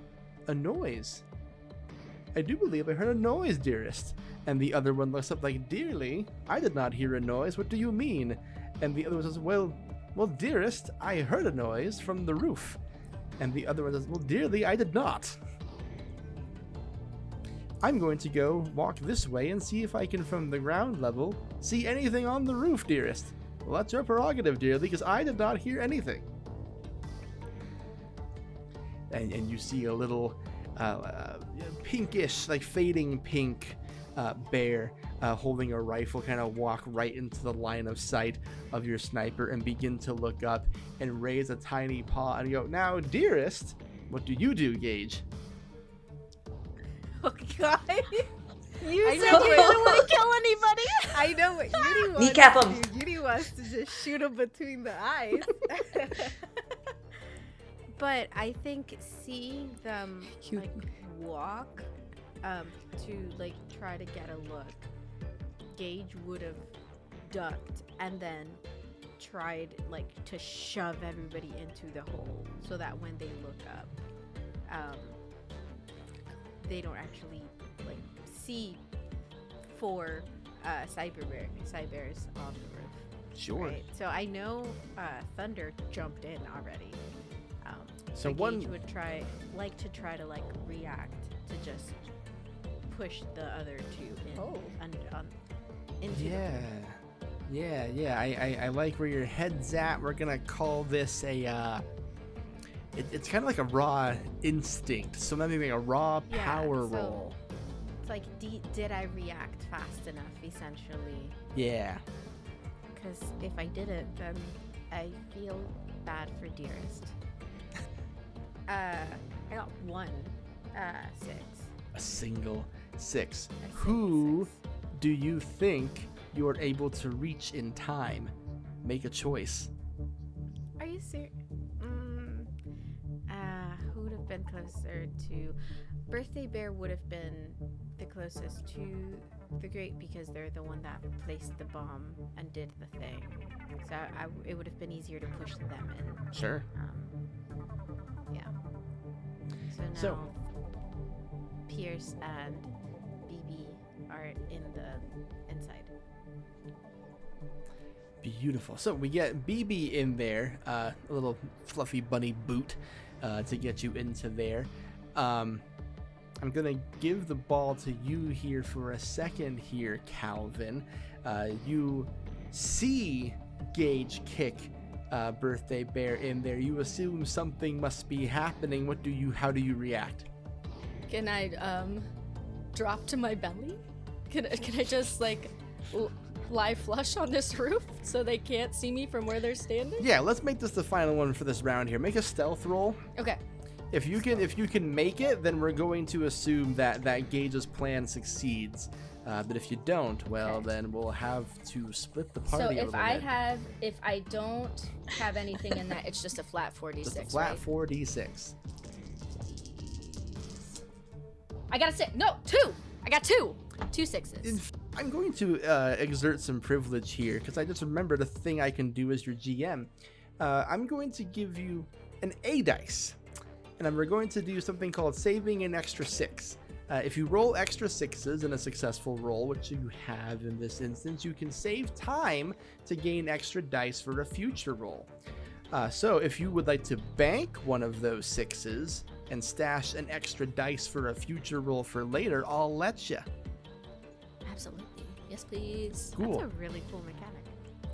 a noise. I do believe I heard a noise, dearest. And the other one looks up like, dearly, I did not hear a noise. What do you mean? And the other one says, well, dearest, I heard a noise from the roof. And the other one says, well, dearly, I did not. I'm going to go walk this way and see if I can, from the ground level, see anything on the roof, dearest. Well, that's your prerogative, dearly, because I did not hear anything. And you see a little pinkish, like fading pink bear holding a rifle kind of walk right into the line of sight of your sniper and begin to look up and raise a tiny paw and go, now, dearest, what do you do, Gage? Oh, God. You I said know you it. didn't want to kill anybody. I know what Yuri wants Kneecap to him. do. Yuri wants to just shoot him between the eyes. But I think seeing them like walk to like try to get a look, Gage would have ducked and then tried like to shove everybody into the hole so that when they look up, they don't actually like see 4 cybers on the roof. Sure. Right? So I know Thunder jumped in already. So Gage one would try to like react to just push the other 2 in into I like where your head's at. We're gonna call this a it's kind of like a raw instinct, so maybe like a raw power roll. It's like did I react fast enough, essentially? Yeah. Because if I didn't, then I feel bad for dearest. I got 1 6. A single 6. A single Who 6. do you think you are able to reach in time? Make a choice. Are you serious? Who would have been closer to... Birthday Bear would have been the closest to the grate because they're the one that placed the bomb and did the thing. So it would have been easier to push them in. Sure. Yeah. So now Pierce and BB are in the inside. Beautiful. So we get BB in there, a little fluffy bunny boot to get you into there. I'm going to give the ball to you here for a second here, Calvin. You see Gage kick Birthday Bear in there. You assume something must be happening. How do you react? Can I drop to my belly? Can I just like lie flush on this roof so they can't see me from where they're standing? Yeah, let's make this the final one for this round here. Make a stealth roll. Okay. If you can make it, then we're going to assume that Gage's plan succeeds. But if you don't, well, Okay. then we'll have to split the party. So a little bit. if I don't have anything in that, it's just a flat 4d6, Just a flat right? 4d6. I got a 6. No, 2. I got 2. 2 6s. I'm going to exert some privilege here because I just remembered a thing I can do as your GM. I'm going to give you an A dice, and we're going to do something called saving an extra 6. If you roll extra 6s in a successful roll, which you have in this instance, you can save time to gain extra dice for a future roll. So if you would like to bank one of those 6s and stash an extra dice for a future roll for later, I'll let you. Absolutely. Yes, please. Cool. That's a really cool mechanic.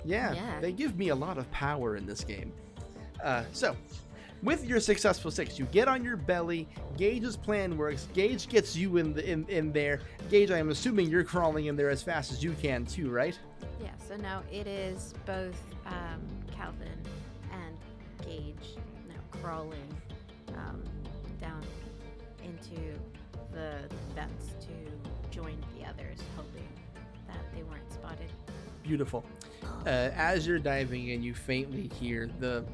Yeah, Yeah. they give me a lot of power in this game. So, with your successful 6, you get on your belly. Gage's plan works. Gage gets you in there. Gage, I am assuming you're crawling in there as fast as you can too, right? Yeah, so now it is both Calvin and Gage now crawling down into the vents to join the others, hoping that they weren't spotted. Beautiful. As you're diving in, you faintly hear the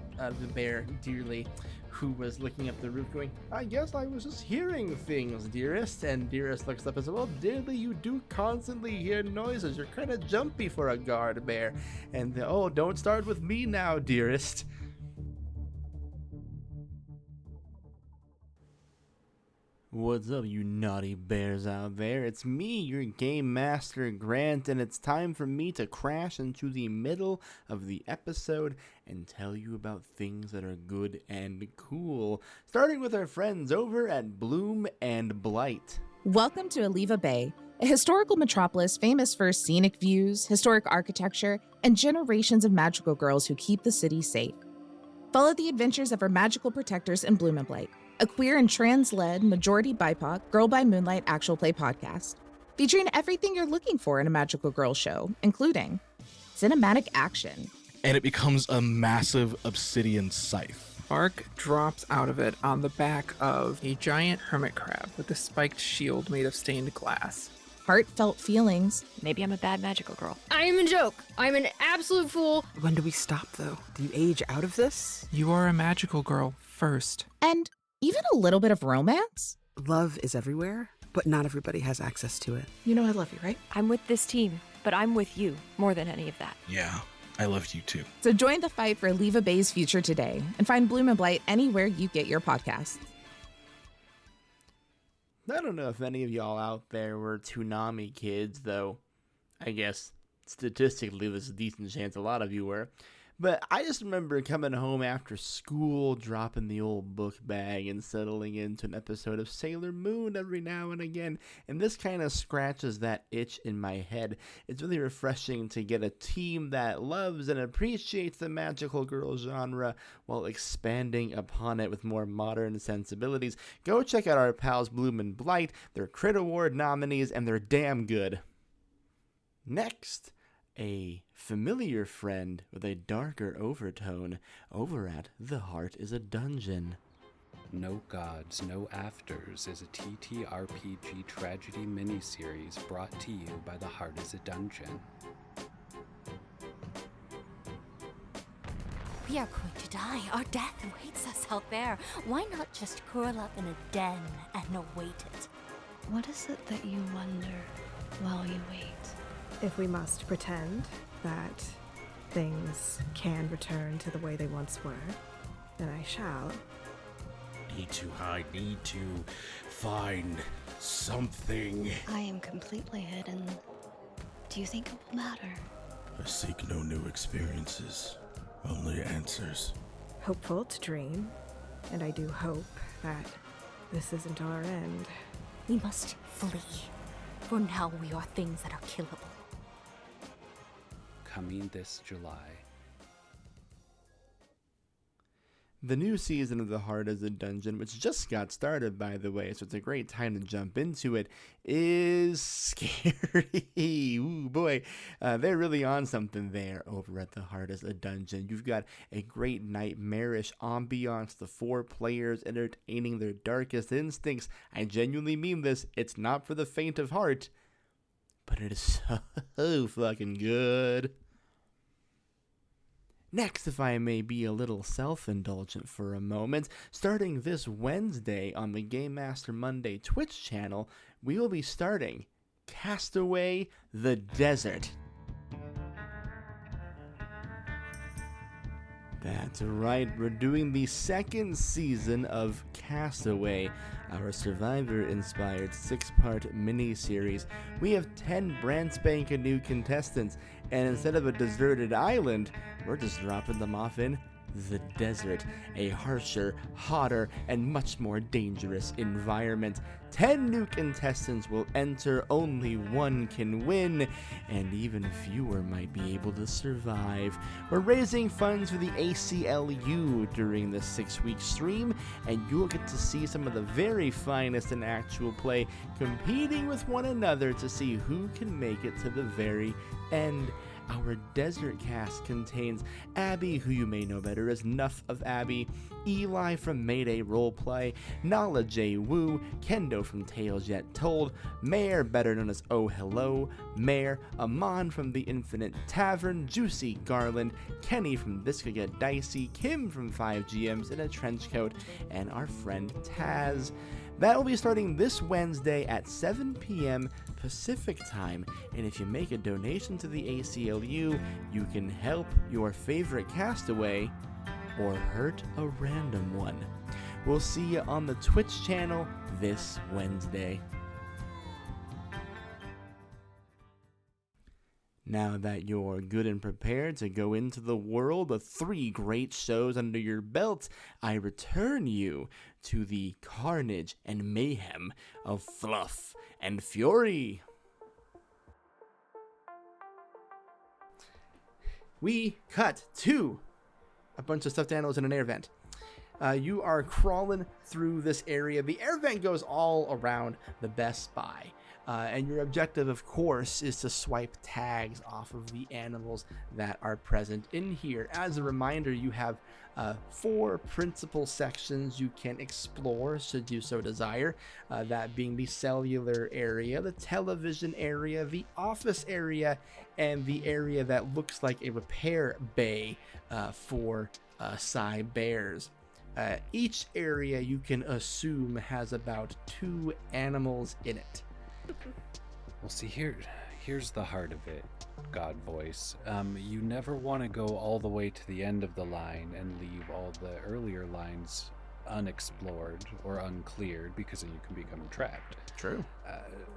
bear, Dearly, who was looking up the roof going, I guess I was just hearing things, Dearest. And Dearest looks up and says, well, Dearly, you do constantly hear noises. You're kind of jumpy for a guard bear. And, oh, don't start with me now, Dearest. What's up, you naughty bears out there? It's me, your Game Master Grant, and it's time for me to crash into the middle of the episode and tell you about things that are good and cool, starting with our friends over at Bloom and Blight. Welcome to Aliva Bay, a historical metropolis famous for scenic views, historic architecture, and generations of magical girls who keep the city safe. Follow the adventures of our magical protectors in Bloom and Blight, a queer and trans-led, majority BIPOC, Girl by Moonlight actual play podcast, featuring everything you're looking for in a magical girl show, including cinematic action. And it becomes a massive obsidian scythe. Bark drops out of it on the back of a giant hermit crab with a spiked shield made of stained glass. Heartfelt feelings, Maybe I'm a bad magical girl. I am a joke. I'm an absolute fool. When do we stop, though? Do you age out of this? You are a magical girl first. and even a little bit of romance. Love is everywhere, but not everybody has access to it. You know I love you, right? I'm with this team, but I'm with you more than any of that. Yeah, I loved you too. So join the fight for Aliva Bay's future today and find Bloom and Blight anywhere you get your podcasts. I don't know if any of y'all out there were Toonami kids, though I guess statistically there's a decent chance a lot of you were. But I just remember coming home after school, dropping the old book bag and settling into an episode of Sailor Moon every now and again. And this kind of scratches that itch in my head. It's really refreshing to get a team that loves and appreciates the magical girl genre while expanding upon it with more modern sensibilities. Go check out our pals Bloom and Blight. They're Crit Award nominees and they're damn good. Next, a familiar friend with a darker overtone over at The Heart is a Dungeon. No Gods, No Afters is a TTRPG tragedy miniseries brought to you by The Heart is a Dungeon. We are going to die. Our death awaits us out there. Why not just curl up in a den and await it? What is it that you wonder while you wait? If we must pretend that things can return to the way they once were, then I shall. need to hide, need to find something. I am completely hidden. Do you think it will matter? I seek no new experiences, only answers. Hopeful to dream, and I do hope that this isn't our end. We must flee. For now, we are things that are killable. Coming this July. The new season of The Heart is a Dungeon, which just got started, by the way, so it's a great time to jump into it, is scary. Ooh, boy. They're really on something there over at The Heart is a Dungeon. You've got a great nightmarish ambiance, the 4 players entertaining their darkest instincts. I genuinely mean this. It's not for the faint of heart, but it is so fucking good. Next, if I may be a little self-indulgent for a moment, starting this Wednesday on the Game Master Monday Twitch channel, we will be starting Castaway the Desert. That's right, we're doing the 2nd season of Castaway, our Survivor-inspired 6-part mini-series. We have 10 brand spanking new contestants, and instead of a deserted island, we're just dropping them off in the desert, a harsher, hotter, and much more dangerous environment. 10 new contestants will enter, only 1 can win, and even fewer might be able to survive. We're raising funds for the ACLU during this 6-week stream, and you'll get to see some of the very finest in actual play competing with one another to see who can make it to the very end. Our desert cast contains Abby, who you may know better as Nuff of Abby, Eli from Mayday Roleplay, Nala J. Wu, Kendo from Tales Yet Told, Mare, better known as Oh Hello, Mare, Amon from The Infinite Tavern, Juicy Garland, Kenny from This Could Get Dicey, Kim from 5GMs in a Trenchcoat, and our friend Taz. That will be starting this Wednesday at 7 p.m. Pacific Time, and if you make a donation to the ACLU, you can help your favorite castaway or hurt a random one. We'll see you on the Twitch channel this Wednesday. Now that you're good and prepared to go into the world with 3 great shows under your belt, I return you to the carnage and mayhem of Fluff and Fury. We cut to a bunch of stuffed animals in an air vent. You are crawling through this area. The air vent goes all around the Best Buy. And your objective, of course, is to swipe tags off of the animals that are present in here. As a reminder, you have 4 principal sections you can explore should you so desire. That being the cellular area, the television area, the office area, and the area that looks like a repair bay for Psy Bears. Each area you can assume has about 2 animals in it. Well, see, here's the heart of it, God Voice. You never want to go all the way to the end of the line and leave all the earlier lines unexplored or uncleared, because then you can become trapped. True.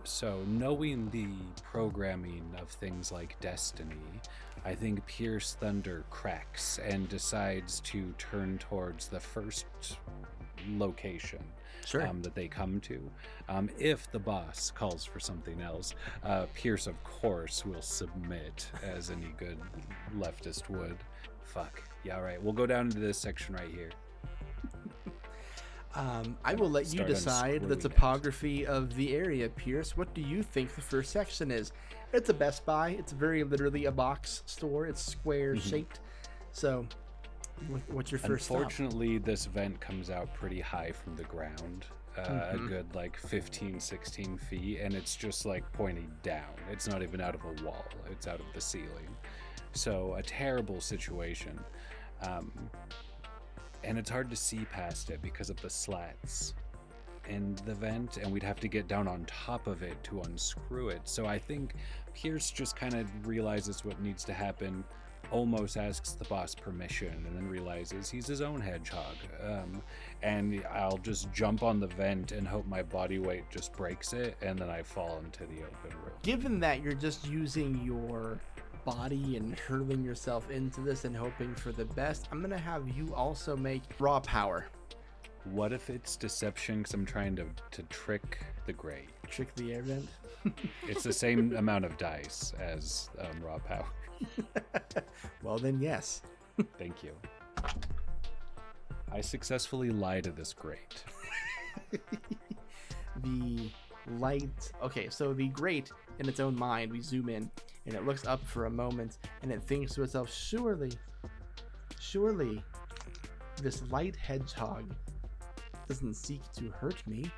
So knowing the programming of things like Destiny, I think Pierce Thunder cracks and decides to turn towards the first location. Sure. That they come to. If the boss calls for something else, Pierce, of course, will submit, as any good leftist would. Fuck. Yeah, right. We'll go down to this section right here. I will let you decide the topography of the area, Pierce. What do you think the first section is? It's a Best Buy. It's very literally a box store. It's square-shaped. So... what's your first Unfortunately, stop? This vent comes out pretty high from the ground, a good like 15, 16 feet, and it's just like pointing down. It's not even out of a wall, it's out of the ceiling. So a terrible situation. And it's hard to see past it because of the slats in the vent, and we'd have to get down on top of it to unscrew it. So I think Pierce just kind of realizes what needs to happen, almost asks the boss permission and then realizes he's his own hedgehog. And I'll just jump on the vent and hope my body weight just breaks it, and then I fall into the open room. Given that you're just using your body and hurling yourself into this and hoping for the best, I'm gonna have you also make raw power. What if it's deception because I'm trying to trick the Great? Trick the air vent? It's the same amount of dice as raw power. Well then, yes. Thank you. I successfully lie to this Great. The light... Okay, so the Great, in its own mind, we zoom in, and it looks up for a moment, and it thinks to itself, surely, this light hedgehog doesn't seek to hurt me.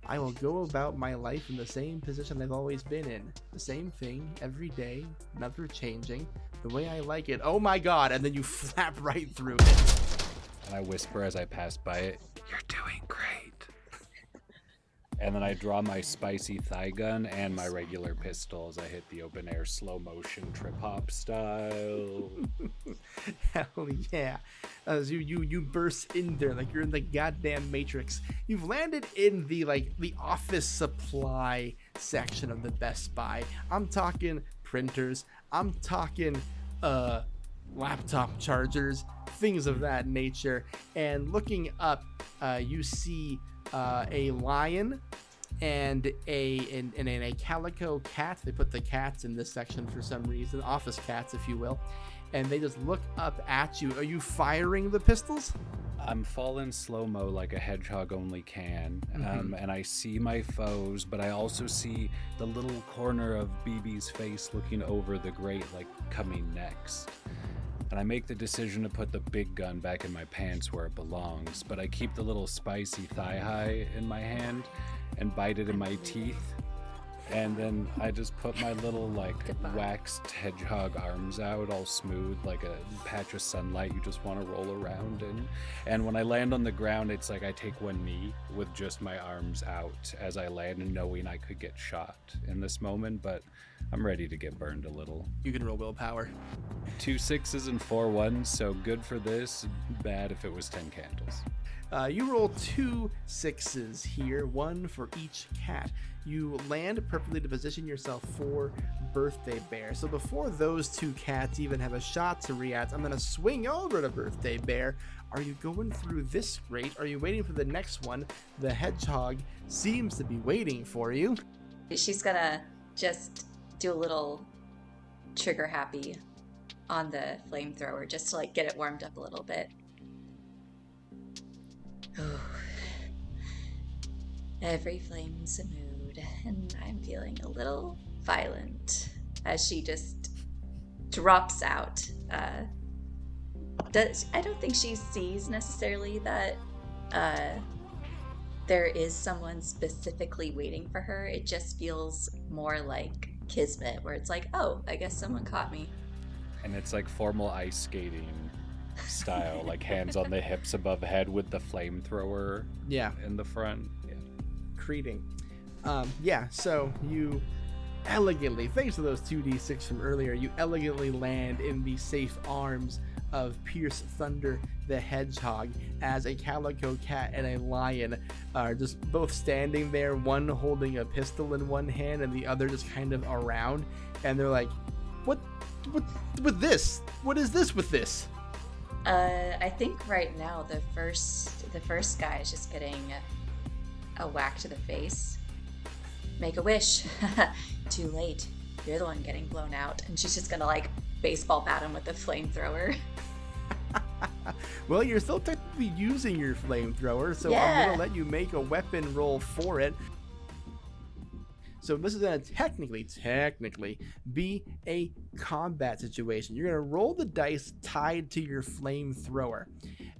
I will go about my life in the same position I've always been in. The same thing every day, never changing, the way I like it. Oh my god, and then you flap right through it. And I whisper as I pass by it, "You're doing great." And then I draw my spicy thigh gun and my regular pistol as I hit the open air slow motion trip hop style. Hell yeah. As you burst in there like you're in the goddamn Matrix. You've landed in the office supply section of the Best Buy. I'm talking printers. I'm talking laptop chargers, things of that nature. And looking up, you see a lion and a calico cat. They put the cats in this section for some reason, office cats if you will, and they just look up at you. Are you firing the pistols? I'm falling slow-mo like a hedgehog only can, and I see my foes, but I also see the little corner of BB's face looking over the Great, like coming next. And I make the decision to put the big gun back in my pants where it belongs, but I keep the little spicy thigh high in my hand and bite it in my teeth. And then I just put my little waxed hedgehog arms out all smooth like a patch of sunlight you just want to roll around in. And when I land on the ground, it's like I take one knee with just my arms out as I land, and knowing I could get shot in this moment, but I'm ready to get burned a little. You can roll willpower. 2 6s and 4 1s, so good for this, bad if it was 10 candles. You roll 2 6s here, 1 for each cat. You land perfectly to position yourself for Birthday Bear. So before those 2 cats even have a shot to react, I'm going to swing over to Birthday Bear. Are you going through this Great? Are you waiting for the next one? The hedgehog seems to be waiting for you. She's going to just do a little trigger happy on the flamethrower just to get it warmed up a little bit. Ooh. Every flame's a mood, and I'm feeling a little violent as she just drops out. I don't think she sees necessarily that there is someone specifically waiting for her. It just feels more like kismet, where it's like, oh, I guess someone caught me. And it's like formal ice skating style, like hands on the hips above head with the flamethrower in the front. Creating. So you elegantly, thanks to those 2d6 from earlier, you elegantly land in the safe arms of Pierce Thunder the Hedgehog as a calico cat and a lion are just both standing there, one holding a pistol in one hand and the other just kind of around, and they're like, what with this? What is this with this? I think right now the first guy is just getting a whack to the face. Make a wish. Too late. You're the one getting blown out. And she's just gonna baseball bat him with the flamethrower. Well, you're still technically using your flamethrower, so Yeah. I'm gonna let you make a weapon roll for it. So this is gonna technically be a combat situation. You're gonna roll the dice tied to your flamethrower.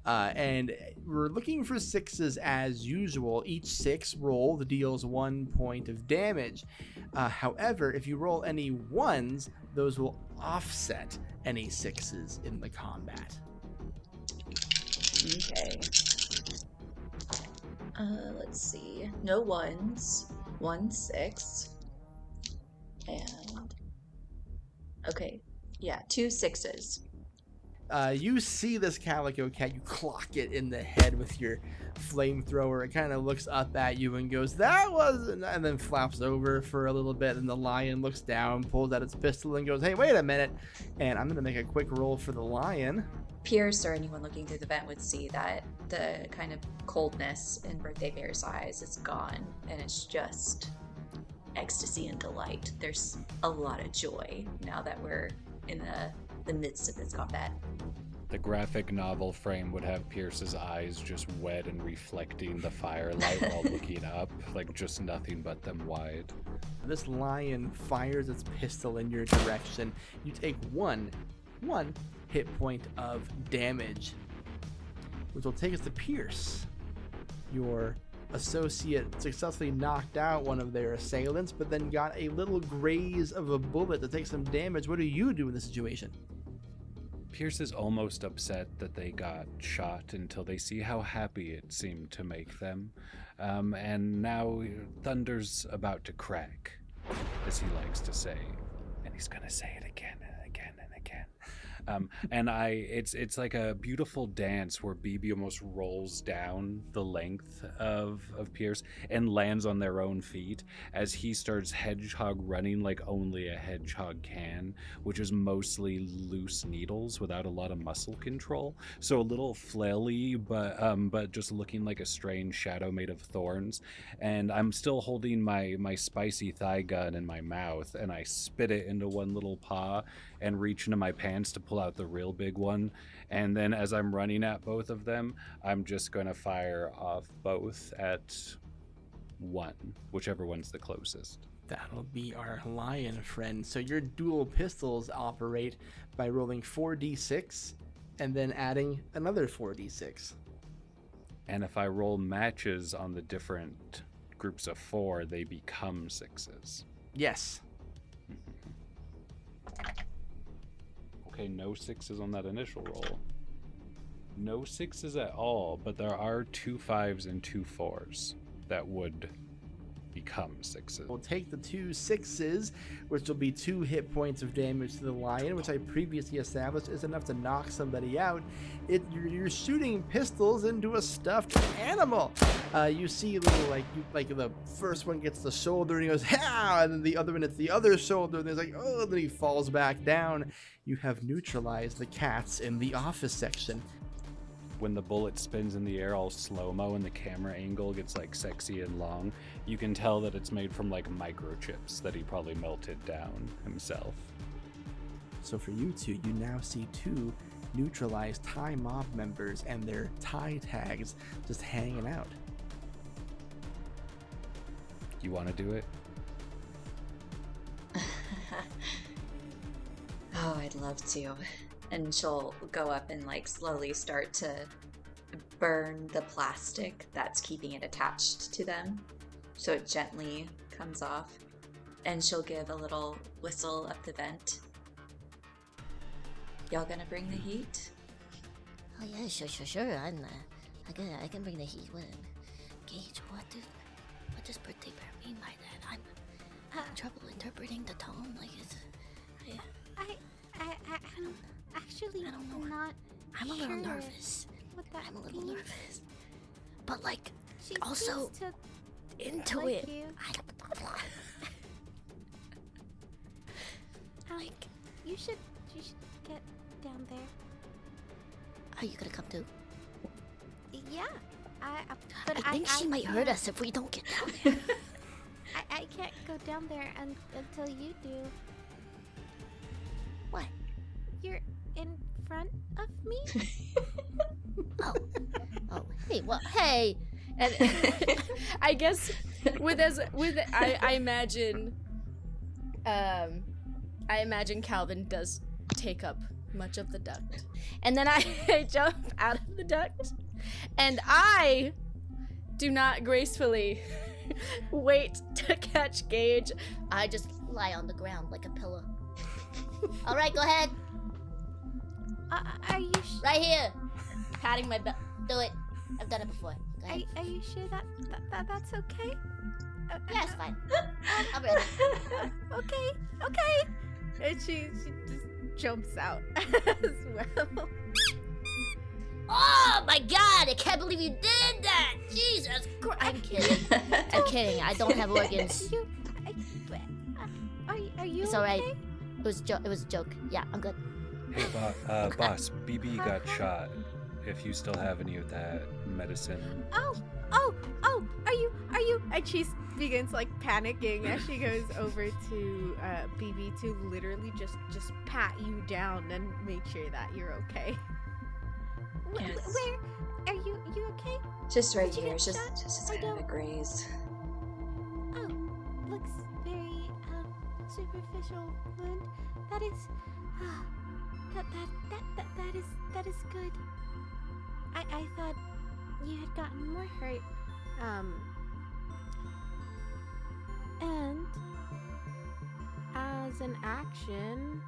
And we're looking for 6s as usual. Each 6 roll deals 1 point of damage. However, if you roll any 1s, those will offset any 6s in the combat. Okay. Let's see. No 1s. 1 6. And okay. Yeah, 2 6s. You see this calico cat, you clock it in the head with your flamethrower. It kind of looks up at you and goes, "That wasn't," and then flaps over for a little bit, and the lion looks down, pulls out its pistol, and goes, "Hey, wait a minute." And I'm going to make a quick roll for the lion. Pierce or anyone looking through the vent would see that the kind of coldness in Birthday Bear's eyes is gone, and it's just ecstasy and delight. There's a lot of joy now that we're in the midst of this combat. The graphic novel frame would have Pierce's eyes just wet and reflecting the firelight while looking up, like just nothing but them wide. This lion fires its pistol in your direction. You take one hit point of damage, which will take us to Pierce. Your associate successfully knocked out one of their assailants, but then got a little graze of a bullet to take some damage. What do you do in this situation? Pierce is almost upset that they got shot until they see how happy it seemed to make them. And now thunder's about to crack, as he likes to say. And he's gonna say it again and again and again. It's like a beautiful dance where BB almost rolls down the length of Pierce and lands on their own feet as he starts hedgehog running like only a hedgehog can, which is mostly loose needles without a lot of muscle control. So a little flaily, but just looking like a strange shadow made of thorns. And I'm still holding my spicy thigh gun in my mouth, and I spit it into one little paw and reach into my pants to pull out the real big one. And then as I'm running at both of them, I'm just going to fire off both at one, whichever one's the closest. That'll be our lion friend. So your dual pistols operate by rolling 4d6 and then adding another 4d6. And if I roll matches on the different groups of 4, they become 6s. Yes. Okay, no 6s on that initial roll. No 6s at all, but there are 2 5s and 2 4s that would become 6s. We'll take the 2 6s, which will be 2 hit points of damage to the lion, which I previously established is enough to knock somebody out. You're shooting pistols into a stuffed animal. You see little like the first one gets the shoulder and he goes, "Ha!" And then the other one hits the other shoulder and he's like, "Oh!" And then he falls back down. You have neutralized the cats in the office section. When the bullet spins in the air all slow-mo and the camera angle gets like sexy and long, you can tell that it's made from like microchips that he probably melted down himself. So for you two, you now see 2 neutralized Thai mob members and their Thai tags just hanging out. You want to do it? Oh, I'd love to. And she'll go up and like slowly start to burn the plastic that's keeping it attached to them. So it gently comes off. And she'll give a little whistle up the vent. Y'all gonna bring the heat? Oh yeah, sure. I can bring the heat with him. Gage, what does birthday bear mean by that? I'm having trouble interpreting the tone. Like it's. I don't know. I'm a little nervous. But like, she also into like it. You. Like, you should get down there. Are you gonna come too? Yeah. But I think she might hurt us if we don't get down there. I can't go down there until you do. What? You're in front of me? Oh, hey. And I guess I imagine Calvin does take up much of the duct. And then I jump out of the duct and I do not gracefully wait to catch Gage. I just lie on the ground like a pillow. All right, go ahead. Are you right here? Patting my belt. Do it. I've done it before. Go ahead. Are you sure that's okay? Yeah, it's fine. I'll be ready. Okay. And she just jumps out as well. Oh my god, I can't believe you did that! Jesus Christ. I'm kidding. I'm kidding. I don't have organs. Are you It's alright. It was a joke. Yeah, I'm good. Hey, boss, BB got shot. If you still have any of that medicine. Oh, are you? And she begins like panicking as she goes over to BB to literally just pat you down and make sure that you're okay. Yes. Where are you? You okay? Just right here. It's just kind of a graze. Oh, looks very superficial wound. That is that is good. I thought you had gotten more hurt. And as an action,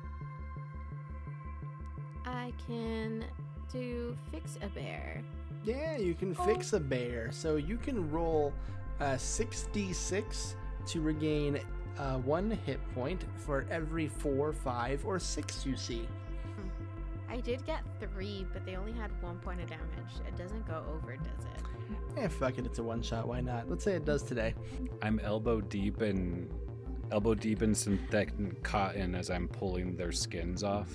I can do fix a bear. Yeah, you can fix a bear. So you can roll 6d6 to regain 1 hit point for every 4, 5, or 6 you see. I did get 3, but they only had 1 point of damage. It doesn't go over, does it? Fuck it, it's a one shot. Why not? Let's say it does today. I'm elbow deep in synthetic cotton as I'm pulling their skins off.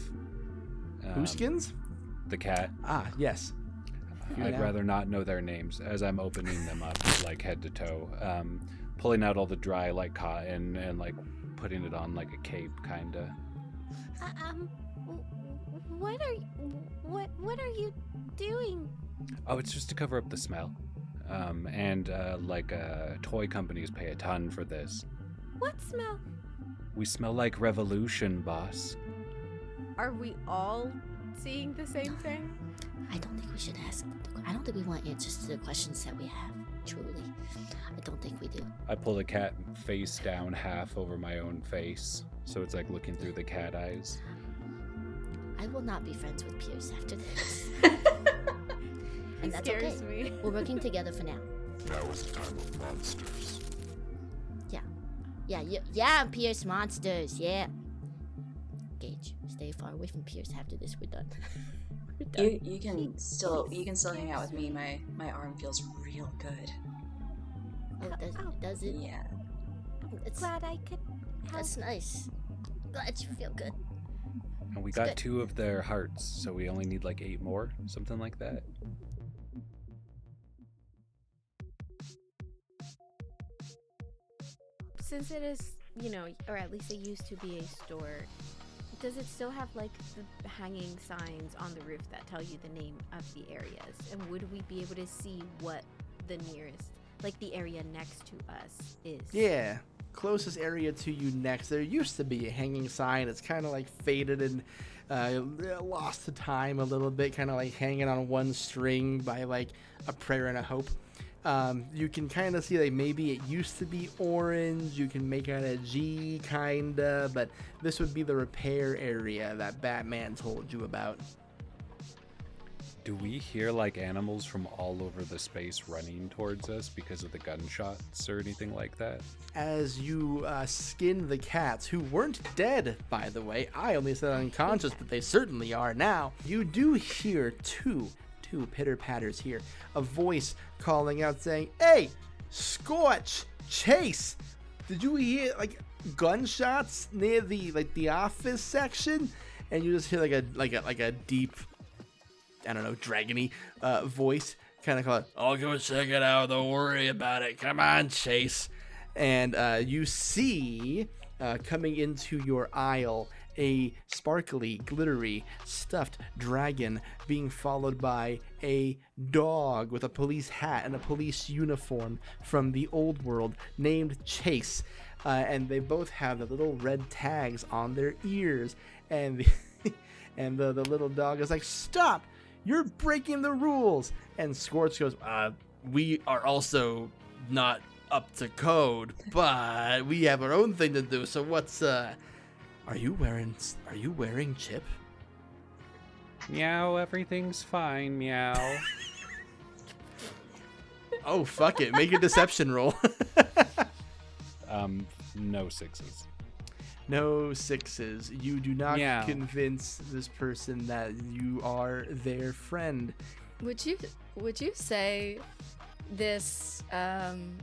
Whose skins? The cat. Ah, yes. I'd rather not know their names as I'm opening them up like head to toe, pulling out all the dry like cotton and like putting it on like a cape kinda. What are you doing? Oh, it's just to cover up the smell. Toy companies pay a ton for this. What smell? We smell like revolution, boss. Are we all seeing the same thing? I don't think we should ask. I don't think we want answers to the questions that we have. Truly, I don't think we do. I pull the cat face down half over my own face, so it's like looking through the cat eyes. I will not be friends with Pierce after this. And that's scares okay. me. We're working together for now. Now is the time of monsters. Yeah, Pierce monsters, yeah. Gage, stay far away from Pierce after this. We're done. You can still hang out with me. My arm feels real good. Oh, does it? Yeah. It's glad I could help. That's nice. Glad you feel good. And we got 2 of their hearts, so we only need like 8 more, something like that. Since it is, or at least it used to be a store, does it still have like the hanging signs on the roof that tell you the name of the areas? And would we be able to see what the nearest, like the area next to us is? Yeah, closest area to you next. There used to be a hanging sign. It's kind of like faded and lost to time a little bit, kind of like hanging on one string by like a prayer and a hope. You can kind of see like maybe it used to be orange. You can make out a G kinda, but this would be the repair area that Batman told you about. Do we hear like animals from all over the space running towards us because of the gunshots or anything like that? As you skin the cats, who weren't dead, by the way, I only said unconscious, but they certainly are now. You do hear two pitter-patters here. A voice calling out saying, "Hey, Scorch, Chase, did you hear like gunshots near the office section?" And you just hear like a deep, I don't know, dragony voice kind of calling, "I'll go check it out. Don't worry about it. Come on, Chase." And you see coming into your aisle a sparkly, glittery, stuffed dragon being followed by a dog with a police hat and a police uniform from the old world named Chase. And they both have the little red tags on their ears. And the little dog is like, "Stop! You're breaking the rules!" And Scorch goes, "We are also not up to code, but we have our own thing to do. So what's Are you wearing Chip?" Meow, everything's fine, meow. Oh, fuck it. Make a deception roll. No 6s. No sixes. You do not convince this person that you are their friend. Would you say this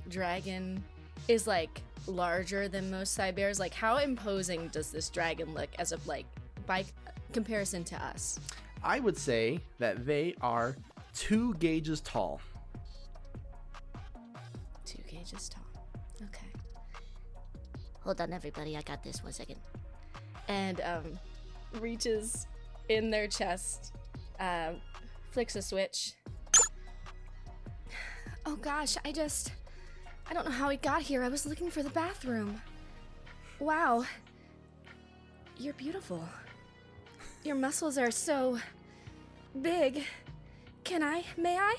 dragon is like larger than most Cybears? Like, how imposing does this dragon look as of like by comparison to us? I would say that they are 2 gauges tall. 2 gauges tall. Okay. Hold on, everybody. I got this. 1 second. And reaches in their chest, flicks a switch. Oh gosh, I don't know how he got here. I was looking for the bathroom. Wow. You're beautiful. Your muscles are so big. May I?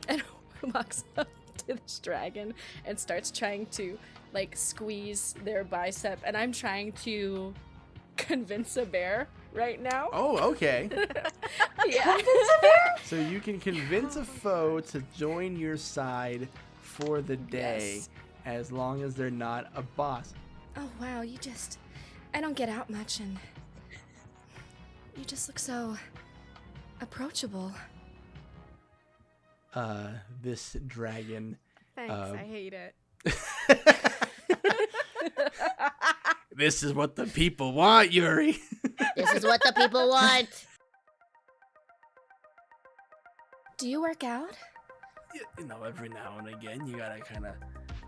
And walks up to this dragon and starts trying to like squeeze their bicep, and I'm trying to convince a bear right now. Oh, okay. Yeah. Convince a bear? So you can convince a foe to join your side for the day, as long as they're not a boss. Oh wow, I don't get out much, and you just look so approachable. This dragon. Thanks, I hate it. This is what the people want, Yuri. This is what the people want. Do you work out? You know, every now and again, you gotta kind of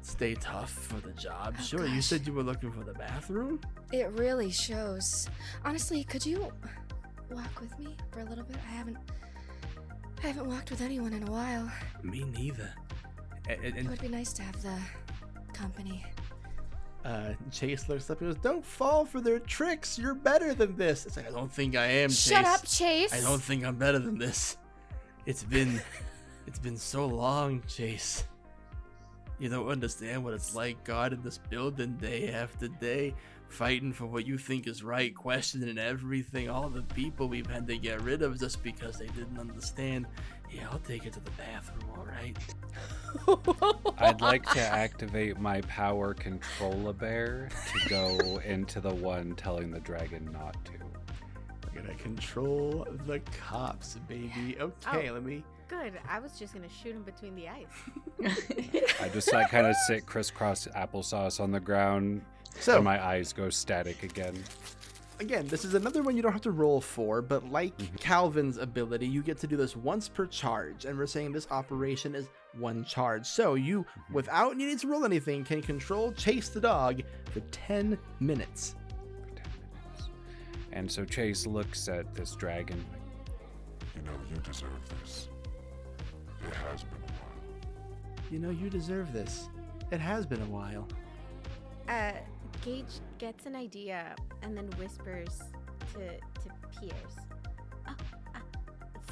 stay tough for the job. Oh, sure, you gosh. said you were looking for the bathroom? It really shows. Honestly, could you walk with me for a little bit? I haven't walked with anyone in a while. Me neither. It would be nice to have the company. Chase looks up and goes, "Don't fall for their tricks. You're better than this." It's like, I don't think I am, Chase. Shut up, Chase. I don't think I'm better than this. It's been so long, Chase. You don't understand what it's like guarding this building day after day, fighting for what you think is right, questioning everything, all the people we've had to get rid of just because they didn't understand. Yeah, I'll take it to the bathroom, all right? I'd like to activate my power control-a-bear to go into the one telling the dragon not to. We're gonna control the cops, baby. Okay, let me... Good. I was just gonna shoot him between the eyes. I just like kind of sit crisscross applesauce on the ground, and my eyes go static again. Again, this is another one you don't have to roll for, but like Calvin's ability, you get to do this once per charge, and we're saying this operation is 1 charge. So you, without needing to roll anything, can control Chase the dog for 10 minutes. And so Chase looks at this dragon. You know, you deserve this. It has been a while. You know, you deserve this. It has been a while. Gage gets an idea and then whispers to Piers.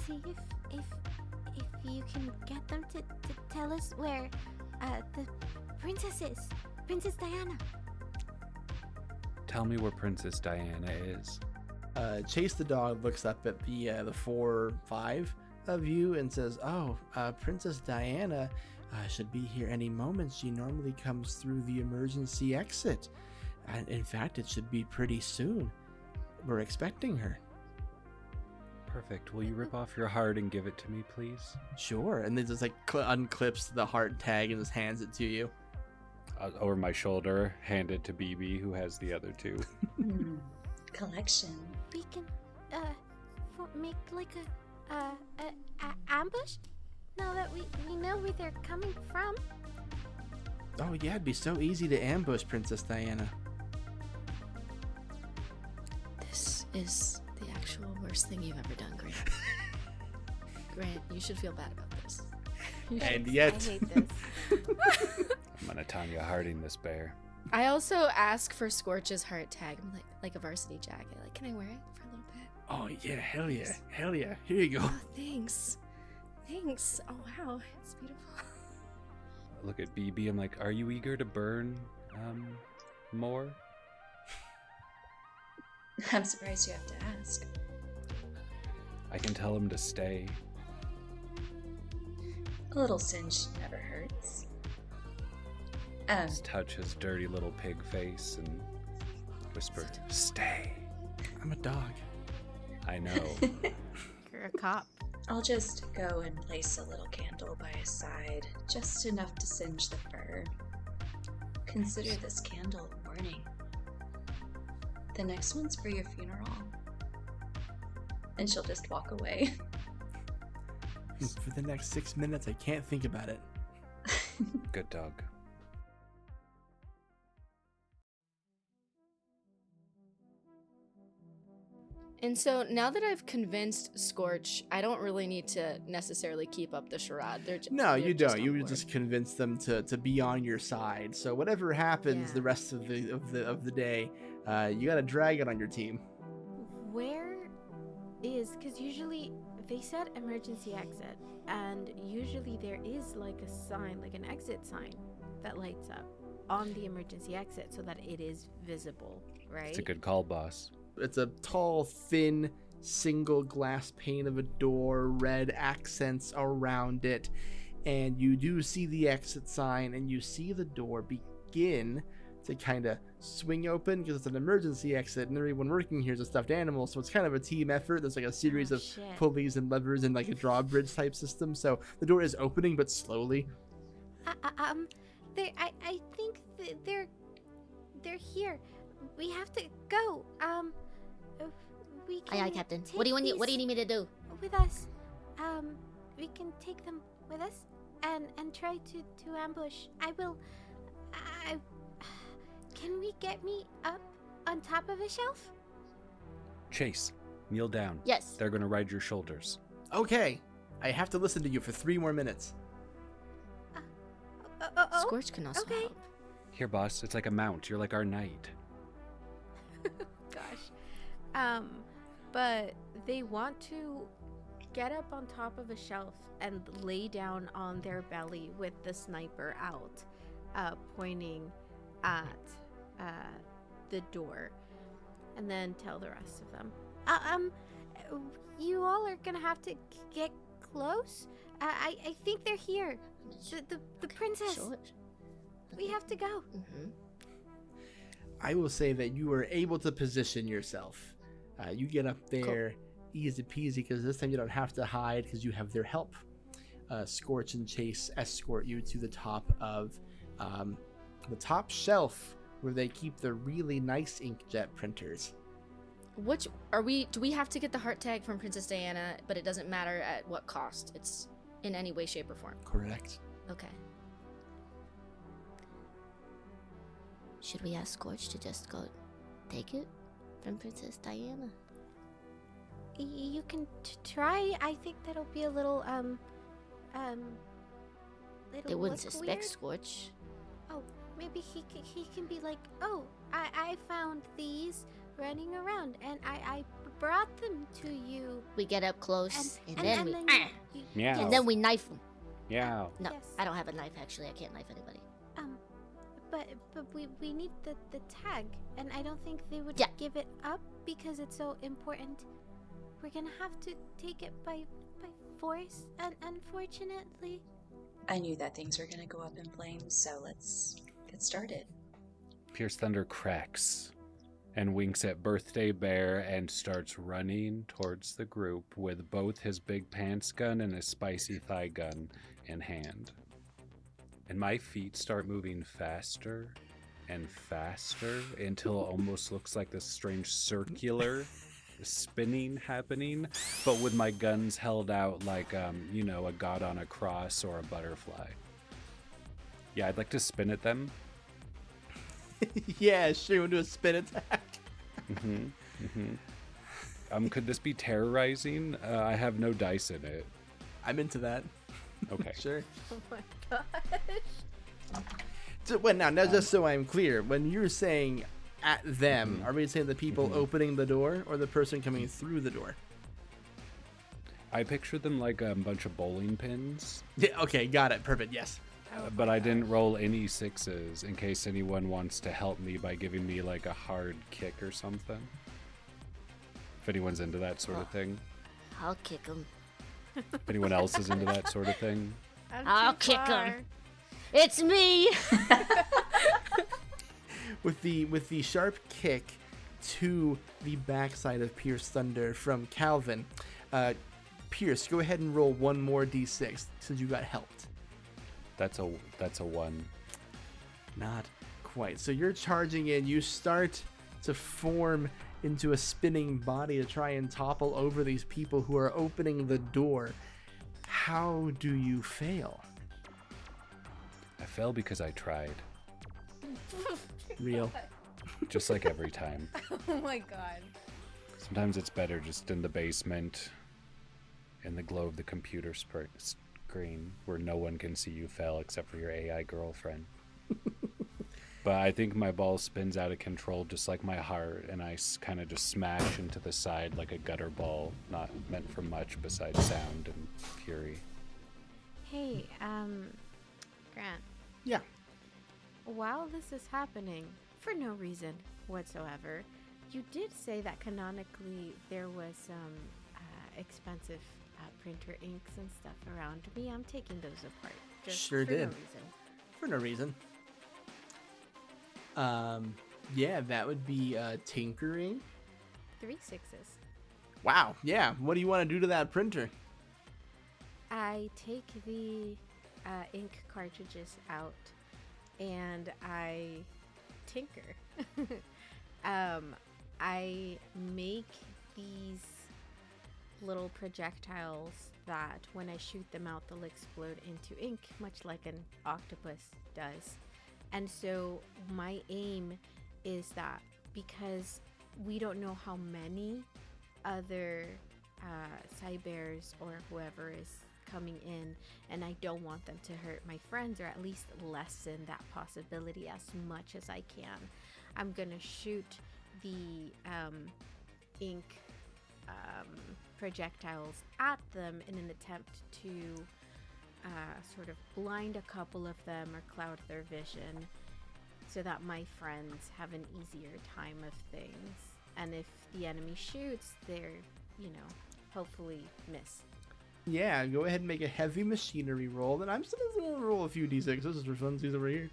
See if you can get them to tell us where the princess is. Princess Diana. Tell me where Princess Diana is. Chase the dog looks up at the 4 or 5 of you and says, Princess Diana should be here any moment. She normally comes through the emergency exit. And in fact, it should be pretty soon. We're expecting her. Perfect. Will you rip off your heart and give it to me, please? Sure. And then just like unclips the heart tag and just hands it to you. Over my shoulder, hand it to BB, who has the other 2. Collection. We can make like a ambush now that we know where they're coming from. Oh yeah, it'd be so easy to ambush Princess Diana. This is the actual worst thing you've ever done, Grant. Grant, you should feel bad about this. And yet, I hate this. I'm gonna Tanya Harding this bear. I also ask for Scorch's heart tag. I'm like a varsity jacket. Like, can I wear it for a little bit? Oh yeah, hell yeah, hell yeah. Here you go. Oh, thanks. Oh wow, it's beautiful. Look at BB. I'm like, are you eager to burn more? I'm surprised you have to ask. I can tell him to stay. A little singe never hurts. Just touch his dirty little pig face and whisper, "Stay." I'm a dog. I know. You're a cop. I'll just go and place a little candle by his side, just enough to singe the fur. Consider this candle a warning. The next one's for your funeral. And she'll just walk away. For the next 6 minutes, I can't think about it. Good dog. And so now that I've convinced Scorch, I don't really need to necessarily keep up the charade. No, you just don't. on You would board. just convince them to be on your side. So whatever happens the rest of the day, you got a dragon on your team. Where is, because usually they said emergency exit, and usually there is like a sign, like an exit sign that lights up on the emergency exit so that it is visible, right? It's a good call, boss. It's a tall, thin, single glass pane of a door, red accents around it, and you do see the exit sign, and you see the door begin to kind of swing open because it's an emergency exit, and everyone working here is a stuffed animal, so it's kind of a team effort. There's like a series of pulleys and levers and like a drawbridge type system, so the door is opening but slowly. I think they're here. We have to go. We can. Aye, aye, Captain. What do you need me to do? With us. We can take them with us and try to ambush. Can we get me up on top of a shelf? Chase, kneel down. Yes. They're gonna ride your shoulders. Okay, I have to listen to you for 3 more minutes. Scorch can also help. Here, boss. It's like a mount. You're like our knight. Gosh. But they want to get up on top of a shelf and lay down on their belly with the sniper out, pointing at the door, and then tell the rest of them, you all are gonna have to get close. I think they're here. The princess. Sure. We have to go. Mm-hmm. I will say that you were able to position yourself. You get up there easy peasy because this time you don't have to hide because you have their help. Scorch and Chase escort you to the top of the top shelf where they keep the really nice inkjet printers. Do we have to get the heart tag from Princess Diana, but it doesn't matter at what cost? It's in any way, shape, or form. Correct. Okay. Should we ask Scorch to just go take it from Princess Diana? You can try. I think that'll be a little They wouldn't look suspect weird. Scorch. Oh, maybe he can be like, oh, I found these running around and I brought them to you. We get up close and then we Meow. and then we knife them. Yeah. No, Yes. I don't have a knife actually. I can't knife anybody. But we need the tag, and I don't think they would give it up because it's so important. We're gonna have to take it by force, and unfortunately. I knew that things were gonna go up in flames, so let's get started. Pierce Thunder cracks and winks at Birthday Bear and starts running towards the group with both his big pants gun and his spicy thigh gun in hand. And my feet start moving faster and faster until it almost looks like this strange circular spinning happening, but with my guns held out like, a god on a cross or a butterfly. Yeah, I'd like to spin at them. Yeah, sure, we'll do a spin attack. Could this be terrorizing? I have no dice in it. I'm into that. Okay. Sure. Oh my gosh. So, now, just so I'm clear, when you're saying at them, are we saying the people opening the door or the person coming through the door? I pictured them like a bunch of bowling pins. Yeah, okay, got it. Perfect, yes. But I didn't roll any 6s in case anyone wants to help me by giving me like a hard kick or something. If anyone's into that sort of thing. I'll kick him. If anyone else is into that sort of thing. I'll kick him. It's me. With the sharp kick, to the backside of Pierce Thunder from Calvin. Pierce, go ahead and roll one more d6 since you got helped. That's a 1. Not quite. So you're charging in. You start to form into a spinning body to try and topple over these people who are opening the door. How do you fail? I fell because I tried. Real. Just like every time. Oh my god. Sometimes it's better just in the basement, in the glow of the computer screen, where no one can see you fail except for your AI girlfriend. But I think my ball spins out of control just like my heart, and I kind of just smash into the side like a gutter ball, not meant for much besides sound and fury. Hey, Grant. Yeah. While this is happening, for no reason whatsoever, you did say that canonically there was some expensive printer inks and stuff around me. I'm taking those apart. Just Sure for did. No reason. For no reason. Yeah, that would be tinkering. 3 6s. Wow, yeah. What do you want to do to that printer? I take the ink cartridges out and I tinker. I make these little projectiles that when I shoot them out, they'll explode into ink, much like an octopus does. And so my aim is that because we don't know how many other Cybears or whoever is coming in, and I don't want them to hurt my friends, or at least lessen that possibility as much as I can, I'm gonna shoot the ink projectiles at them in an attempt to sort of blind a couple of them or cloud their vision so that my friends have an easier time of things. And if the enemy shoots, they're, hopefully miss. Yeah, go ahead and make a heavy machinery roll, and I'm still going to roll a few d6s just for funsies over here.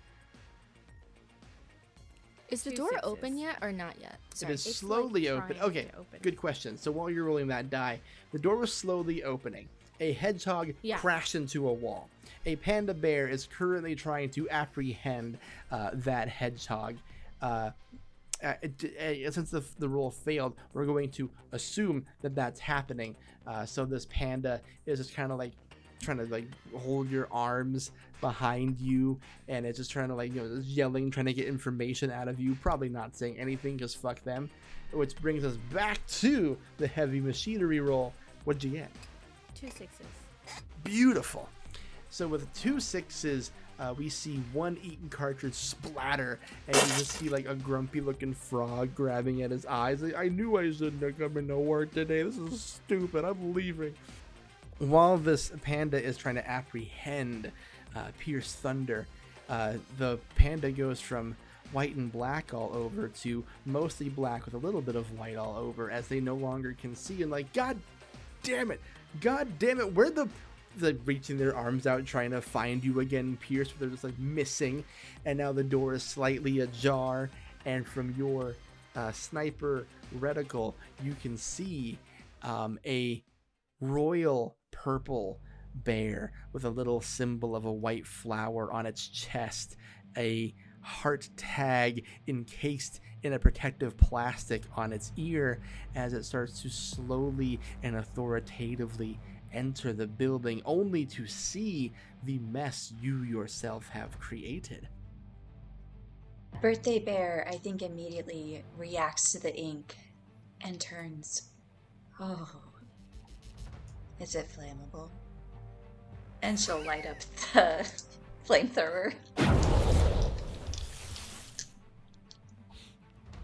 Is the 2 door 6s. open yet or not yet? It is It's slowly like open. trying Okay, to open. good question. So while you're rolling that die, the door was slowly opening. A hedgehog crashed into a wall. A panda bear is currently trying to apprehend that hedgehog. Since the roll failed, we're going to assume that that's happening. So this panda is just kind of like trying to like hold your arms behind you, and it's just trying to just yelling, trying to get information out of you. Probably not saying anything, just fuck them. Which brings us back to the heavy machinery roll. What'd you get? 2 6s. Beautiful. So with 2 6s, we see one eaten cartridge splatter, and you just see like a grumpy looking frog grabbing at his eyes. Like, I knew I shouldn't have come into work today. This is stupid. I'm leaving. While this panda is trying to apprehend Pierce Thunder, the panda goes from white and black all over to mostly black with a little bit of white all over, as they no longer can see, and like, God damn it, where the reaching their arms out trying to find you again, Pierce, but they're just like missing, and now the door is slightly ajar, and from your sniper reticle you can see a royal purple bear with a little symbol of a white flower on its chest, a heart tag encased in a protective plastic on its ear, as it starts to slowly and authoritatively enter the building, only to see the mess you yourself have created. Birthday Bear, I think, immediately reacts to the ink and turns. Oh. Is it flammable? And she'll light up the flamethrower.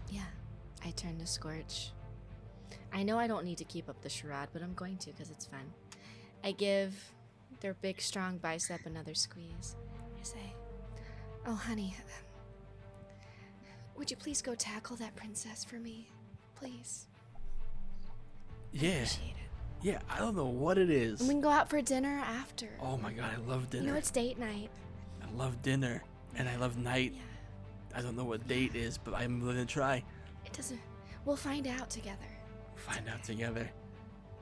Yeah, I turn to Scorch. I know I don't need to keep up the charade, but I'm going to because it's fun. I give their big, strong bicep another squeeze. I say, "Oh, honey, would you please go tackle that princess for me? Please." Yeah. Appreciate it. Yeah, I don't know what it is. And we can go out for dinner after. Oh my god, I love dinner. You know, it's date night. I love dinner, and I love night. I don't know what date is, but I'm gonna try. It doesn't. We'll find out together. Find out together.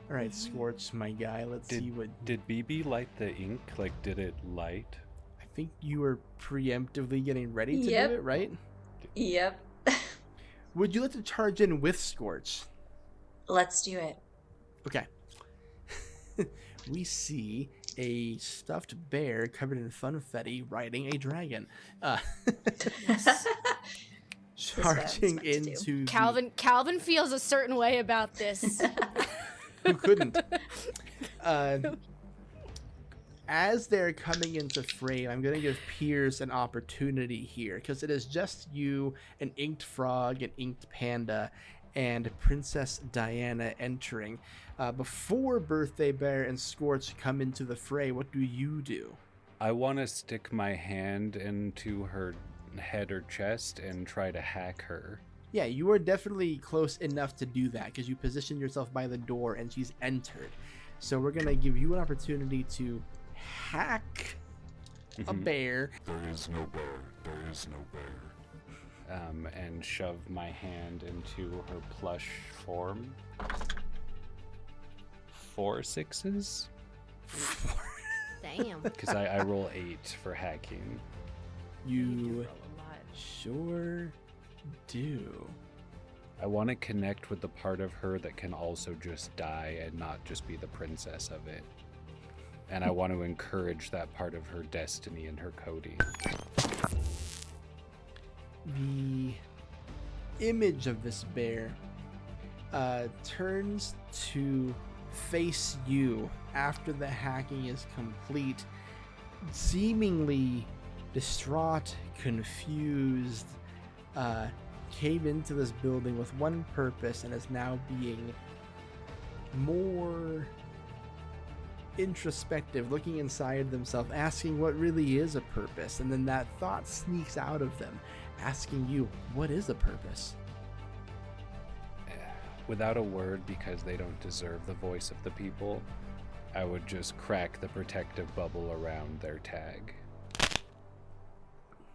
All right, Scorch, my guy. Let's see what... Did BB light the ink? Like, did it light? I think you were preemptively getting ready to do it, right? Yep. Would you like to charge in with Scorch? Let's do it. Okay. We see a stuffed bear covered in funfetti riding a dragon. Charging into Calvin feels a certain way about this. Who couldn't? As they're coming into frame, I'm going to give Piers an opportunity here, because it is just you, an inked frog, an inked panda, and Princess Diana entering. Before Birthday Bear and Scorch come into the fray, what do you do? I want to stick my hand into her head or chest and try to hack her. Yeah, you are definitely close enough to do that, because you position yourself by the door and she's entered. So we're going to give you an opportunity to hack a bear. There is no bear. There is no bear. And shove my hand into her plush form. 4 6s? Damn. Because I roll 8 for hacking. You sure do. I want to connect with the part of her that can also just die and not just be the princess of it. And I want to encourage that part of her destiny and her coding. The image of this bear turns to face you after the hacking is complete, seemingly distraught, confused, came into this building with one purpose and is now being more introspective, looking inside themselves, asking what really is a purpose, and then that thought sneaks out of them, asking you, what is a purpose? Without a word, because they don't deserve the voice of the people, I would just crack the protective bubble around their tag.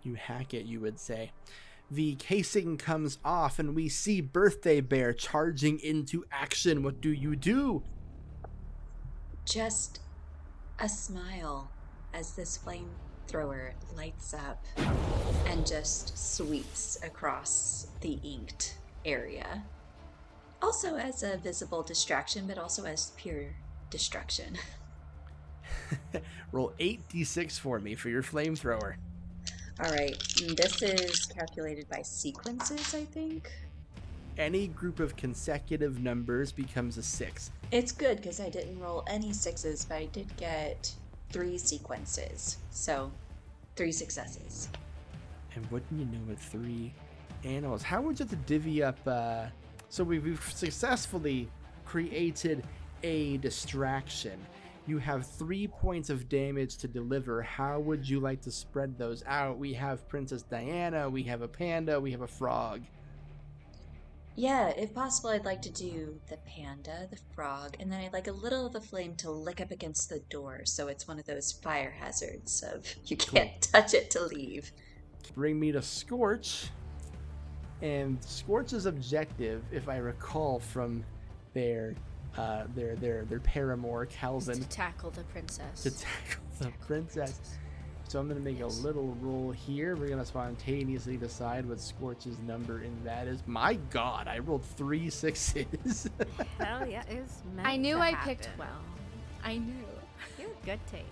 You hack it, you would say. The casing comes off and we see Birthday Bear charging into action. What do you do? Just a smile as this flamethrower lights up and just sweeps across the inked area. Also as a visible distraction, but also as pure destruction. Roll 8d6 for me for your flamethrower. All right, this is calculated by sequences, I think. Any group of consecutive numbers becomes a 6. It's good because I didn't roll any 6s, but I did get 3 sequences. So, 3 successes. And wouldn't you know it, 3 animals. How would you have to divvy up... So we've successfully created a distraction. You have 3 points of damage to deliver. How would you like to spread those out? We have Princess Diana, we have a panda, we have a frog. Yeah, if possible, I'd like to do the panda, the frog, and then I'd like a little of the flame to lick up against the door, so it's one of those fire hazards of you can't touch it to leave. Bring me to Scorch. And Scorch's objective, if I recall from their paramour, Calvin, to tackle the princess. So I'm going to make a little roll here. We're going to spontaneously decide what Scorch's number in that is. My God, I rolled 3 6s. Hell yeah, it was meant I knew to I happen. picked well. I knew. You have good taste.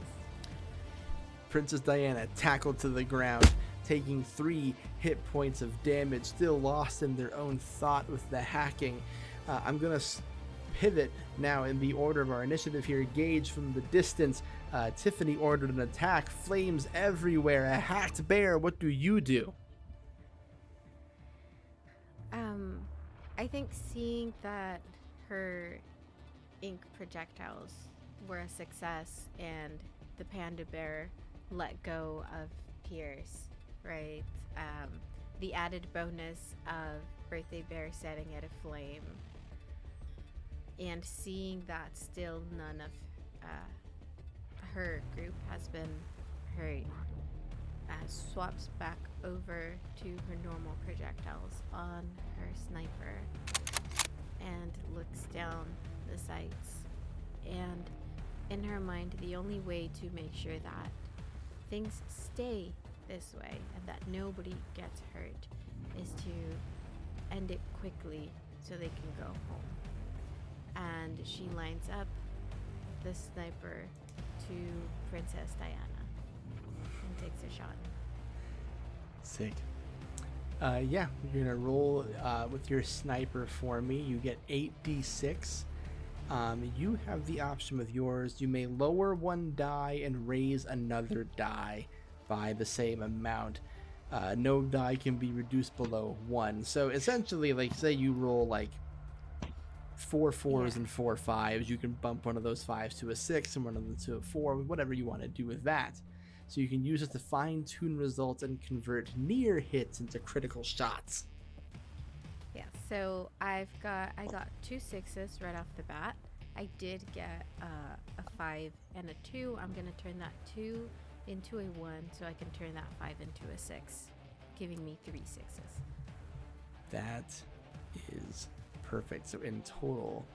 Princess Diana tackled to the ground, taking 3 hit points of damage, still lost in their own thought with the hacking. I'm going to pivot now in the order of our initiative here. Gage from the distance. Tiffany ordered an attack. Flames everywhere. A hacked bear. What do you do? I think seeing that her ink projectiles were a success and the panda bear let go of Pierce, right? The added bonus of Birthday Bear setting it aflame, and seeing that still none of her group has been hurt, swaps back over to her normal projectiles on her sniper and looks down the sights. And in her mind, the only way to make sure that things stay this way and that nobody gets hurt is to end it quickly so they can go home. And she lines up the sniper to Princess Diana and takes a shot. Sick. Yeah, you're gonna roll with your sniper for me. You get 8d6. You have the option with yours. You may lower one die and raise another die by the same amount. No die can be reduced below 1. So essentially, like, say you roll like 4 4s and 4 5s, you can bump one of those 5s to a 6 and one of them to a 4, whatever you want to do with that. So you can use it to fine-tune results and convert near hits into critical shots. Yeah, so I got 2 6s right off the bat. I did get a 5 and a 2. I'm going to turn that 2 into a 1 so I can turn that 5 into a 6, giving me 3 6s. That is perfect. So in total,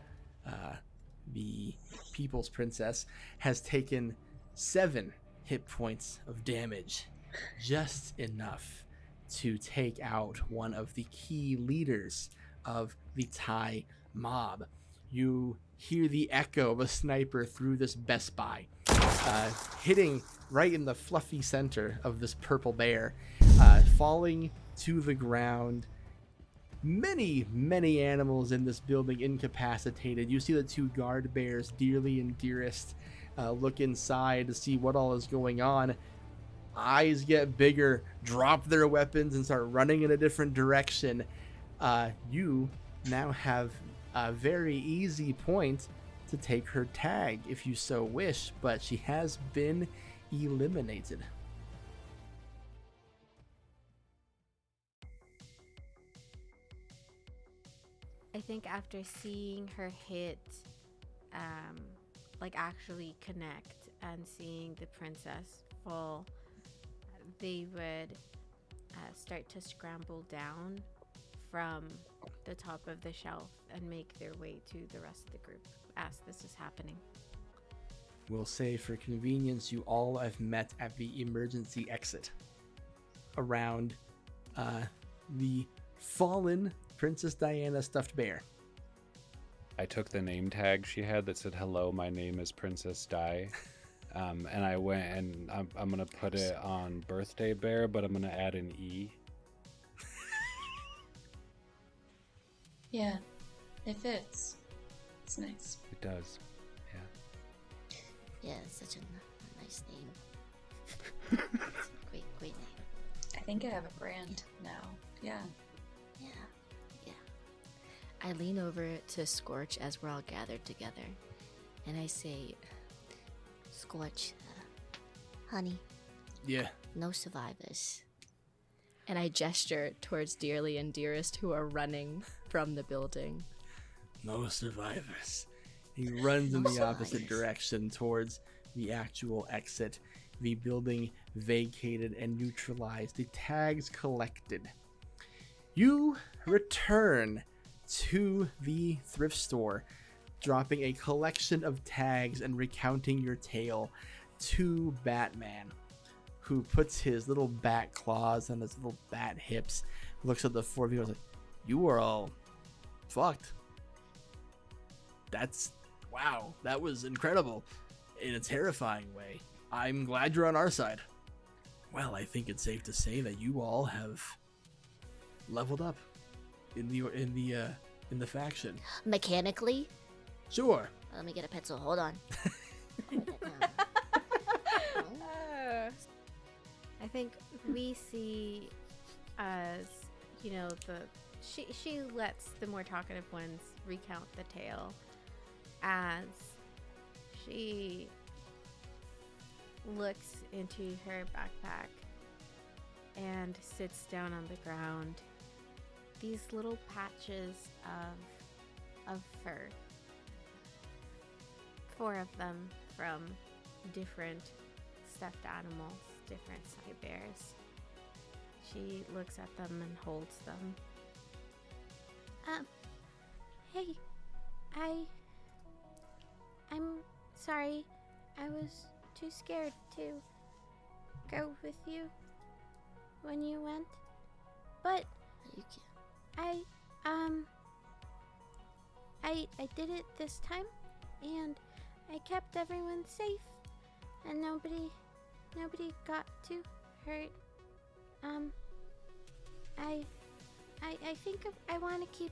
the People's Princess has taken 7 hit points of damage, just enough to take out one of the key leaders of the Thai mob. You hear the echo of a sniper through this Best Buy, hitting right in the fluffy center of this purple bear, falling to the ground. Many animals in this building incapacitated. You see the 2 guard bears, Dearly and Dearest, look inside to see what all is going on. Eyes get bigger, drop their weapons, and start running in a different direction. You now have a very easy point to take her tag if you so wish, but she has been eliminated. I think after seeing her hit, like actually connect and seeing the princess fall, they would start to scramble down from the top of the shelf and make their way to the rest of the group as this is happening. We'll say for convenience, you all have met at the emergency exit around the fallen Princess Diana stuffed bear. I took the name tag she had that said, "Hello, my name is Princess Di." And I went and I'm going to put it on Birthday Bear, but I'm going to add an E. Yeah, it fits. It's nice. It does. Yeah. Yeah, it's such a nice name. Great name. I think I have a brand now. Yeah. I lean over to Scorch as we're all gathered together, and I say, Scorch, honey. Yeah. No survivors. And I gesture towards Dearly and Dearest, who are running from the building. No survivors. He runs in the opposite direction towards the actual exit. The building vacated and neutralized. The tags collected. You return to the thrift store, dropping a collection of tags and recounting your tale to Batman, who puts his little bat claws on his little bat hips, looks at the 4 of you and is like, "You are all fucked. Wow, that was incredible in a terrifying way. I'm glad you're on our side." Well, I think it's safe to say that you all have leveled up in the faction. Mechanically? Sure. Let me get a pencil. Hold on. I think we see as, she lets the more talkative ones recount the tale as she looks into her backpack and sits down on the ground. These little patches of fur, 4 of them from different stuffed animals, different side bears. She looks at them and holds them. Hey, I'm sorry. I was too scared to go with you when you went. But I did it this time, and I kept everyone safe, and nobody got too hurt. I think I want to keep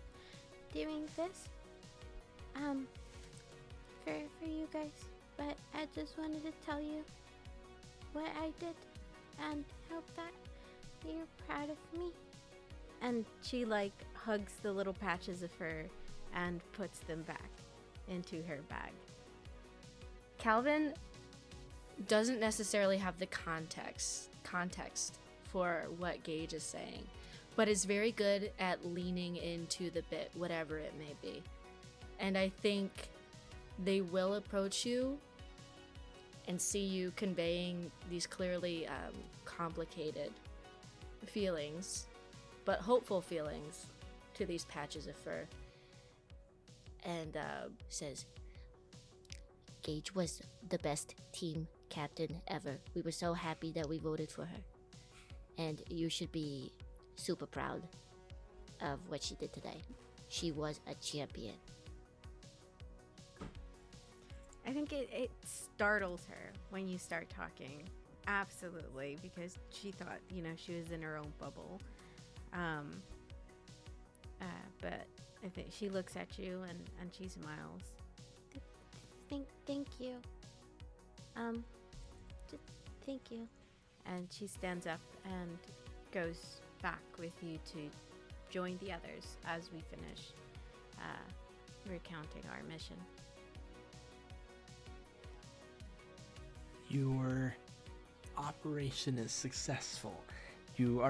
doing this, for you guys, but I just wanted to tell you what I did, and hope that you're proud of me. And she like hugs the little patches of fur and puts them back into her bag. Calvin doesn't necessarily have the context for what Gage is saying, but is very good at leaning into the bit, whatever it may be. And I think they will approach you and see you conveying these clearly complicated feelings, but hopeful feelings to these patches of fur. And says, Gage was the best team captain ever. We were so happy that we voted for her. And you should be super proud of what she did today. She was a champion. I think it startles her when you start talking. Absolutely, because she thought, she was in her own bubble. But I think she looks at you and she smiles. Thank you. Thank you. And she stands up and goes back with you to join the others as we finish recounting our mission. Your operation is successful. You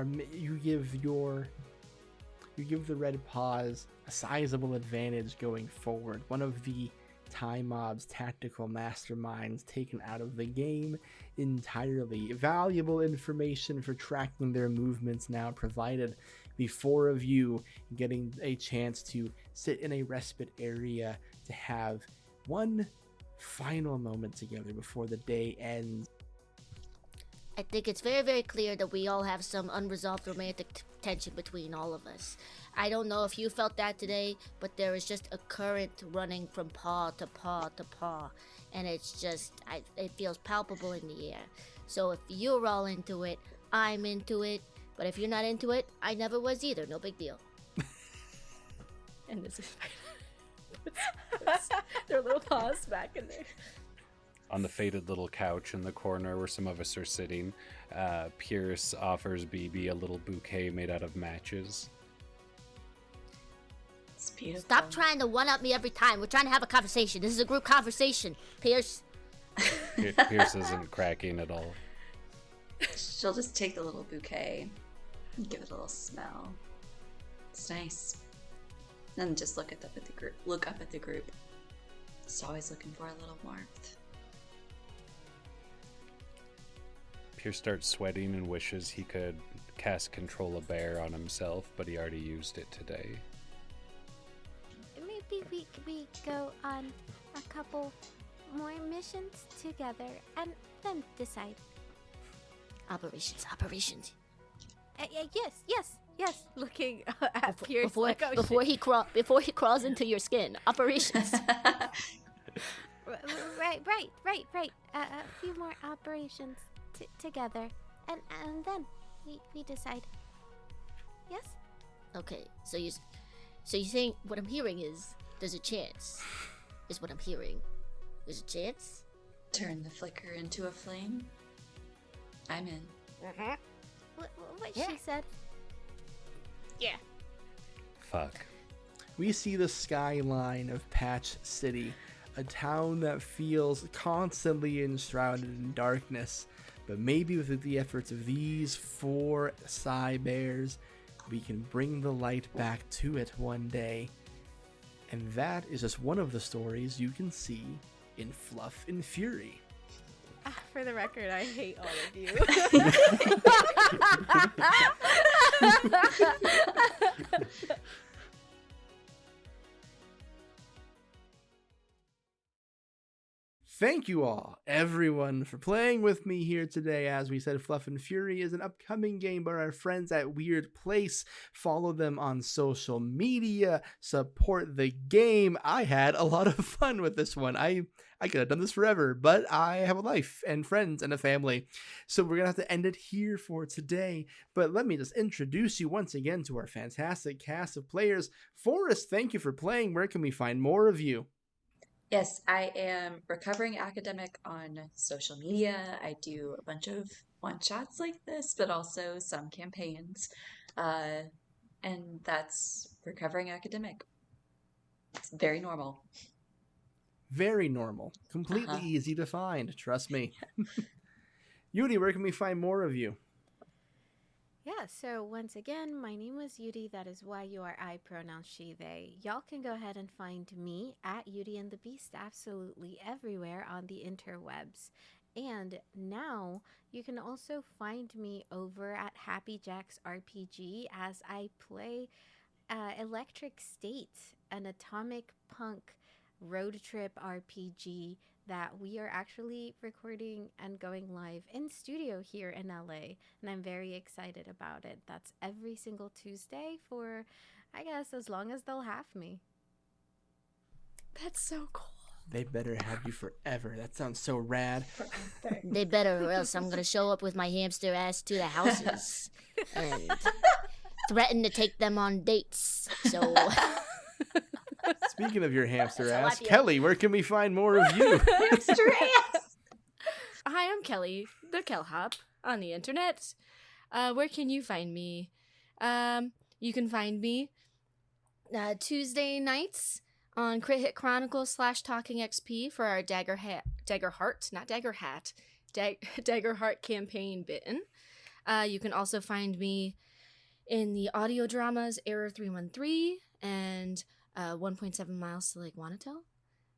give the Red Paws a sizable advantage going forward. One of the Time Mob's tactical masterminds taken out of the game entirely. Valuable information for tracking their movements now provided. The four of you getting a chance to sit in a respite area to have one final moment together before the day ends. I think it's very, very clear that we all have some unresolved romantic tension between all of us. I don't know if you felt that today, but there is just a current running from paw to paw to paw. And it's just, it feels palpable in the air. So if you're all into it, I'm into it. But if you're not into it, I never was either. No big deal. And this is puts their little paws back in there. On the faded little couch in the corner where some of us are sitting, Pierce offers BB a little bouquet made out of matches. It's beautiful. Stop trying to one-up me every time. We're trying to have a conversation. This is a group conversation, Pierce. Pierce isn't cracking at all. She'll just take the little bouquet and give it a little smell. It's nice. Then just look up at the group. It's always looking for a little warmth. Pierce starts sweating and wishes he could cast Control a Bear on himself, but he already used it today. Maybe we go on a couple more missions together and then decide. Operations. Yes. Looking at Pierce before he crawls into your skin. Operations. Right. A few more operations together, and then we decide. Yes. Okay. So you're saying what I'm hearing is there's a chance. Is what I'm hearing. There's a chance. Turn the flicker into a flame. I'm in. What she said. Yeah. Fuck. We see the skyline of Patch City, a town that feels constantly enshrouded in darkness. But maybe with the efforts of these four Psy Bears, we can bring the light back to it one day. And that is just one of the stories you can see in Fluff N Fury. For the record, I hate all of you. Thank you all, everyone, for playing with me here today. As we said, Fluff N Fury is an upcoming game by our friends at Weird Place. Follow them on social media. Support the game. I had a lot of fun with this one. I could have done this forever, but I have a life and friends and a family. So we're going to have to end it here for today. But let me just introduce you once again to our fantastic cast of players. Forrest, thank you for playing. Where can we find more of you? Yes, I am recovering academic on social media. I do a bunch of one-shots like this, but also some campaigns. And that's recovering academic. It's very normal. Very normal. Completely easy to find. Trust me. Yuri, where can we find more of you? Yeah, so once again, my name is Yuri. That is Y-U-R-I, pronouns she, they. Y'all can go ahead and find me at Yuri and the Beast absolutely everywhere on the interwebs. And now you can also find me over at Happy Jack's RPG as I play Electric State, an atomic punk road trip RPG that we are actually recording and going live in studio here in LA, and I'm very excited about it. That's every single Tuesday for, I guess, as long as they'll have me. That's so cool. They better have you forever. That sounds so rad. They better, or else I'm gonna show up with my hamster ass to the houses and threaten to take them on dates. So... Speaking of your hamster ass, Kelly, where can we find more of you? Hamster ass! Hi, I'm Kelly, the Kellhop, on the internet. Where can you find me? You can find me Tuesday nights on Crit Hit Chronicles /Talking XP for our Daggerheart campaign bitten. You can also find me in the audio dramas Error 313 and 1.7 miles to Lake Wanatel,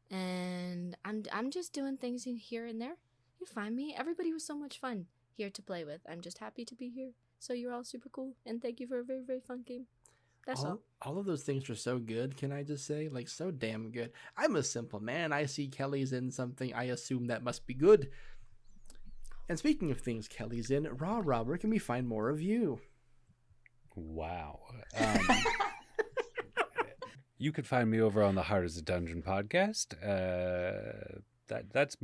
and I'm just doing things in here and there. You find me. Everybody was so much fun here to play with. I'm just happy to be here. So you're all super cool, and thank you for a very, very fun game. That's all. All of those things are so good, can I just say? Like, so damn good. I'm a simple man. I see Kelly's in something. I assume that must be good. And speaking of things Kelly's in, Rahrah, where can we find more of you? Wow. You could find me over on the Heart is a Dungeon podcast. That's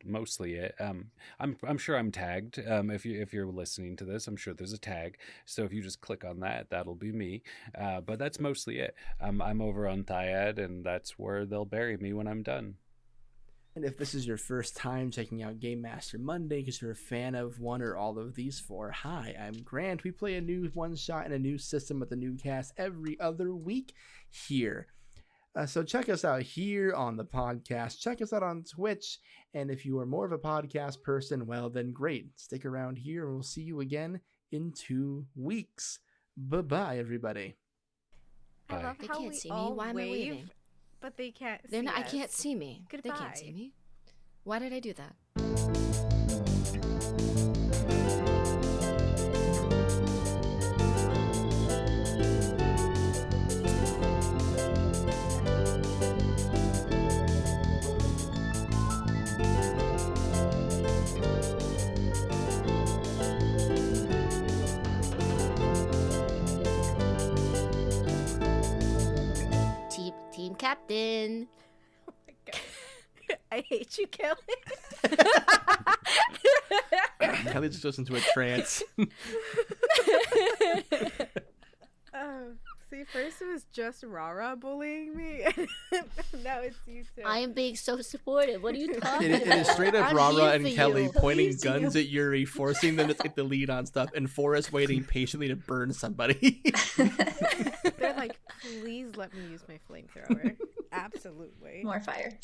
mostly it. I'm sure I'm tagged. If you're listening to this, I'm sure there's a tag. So if you just click on that, that'll be me. But that's mostly it. I'm over on Thiad, and that's where they'll bury me when I'm done. And if this is your first time checking out Game Master Monday because you're a fan of one or all of these four, hi, I'm Grant. We play a new one-shot and a new system with a new cast every other week here. So check us out here on the podcast. Check us out on Twitch. And if you are more of a podcast person, well, then great. Stick around here and we'll see you again in 2 weeks. Bye-bye, everybody. I love They how can't we see me. all Why am I wave, waving? but they can't They're see not, I us. can't see me. Goodbye. They can't see me. Why did I do that? Team captain. Oh my god. I hate you, Kelly. Kelly just goes into a trance. See, first it was just Rahrah bullying me, and now it's you too. I am being so supportive. What are you talking It about? is straight up I'm Rahrah here and for Kelly you. pointing guns at Yuri, forcing them to take the lead on stuff, and Forrest waiting patiently to burn somebody. They're like, please let me use my flamethrower. Absolutely. More fire.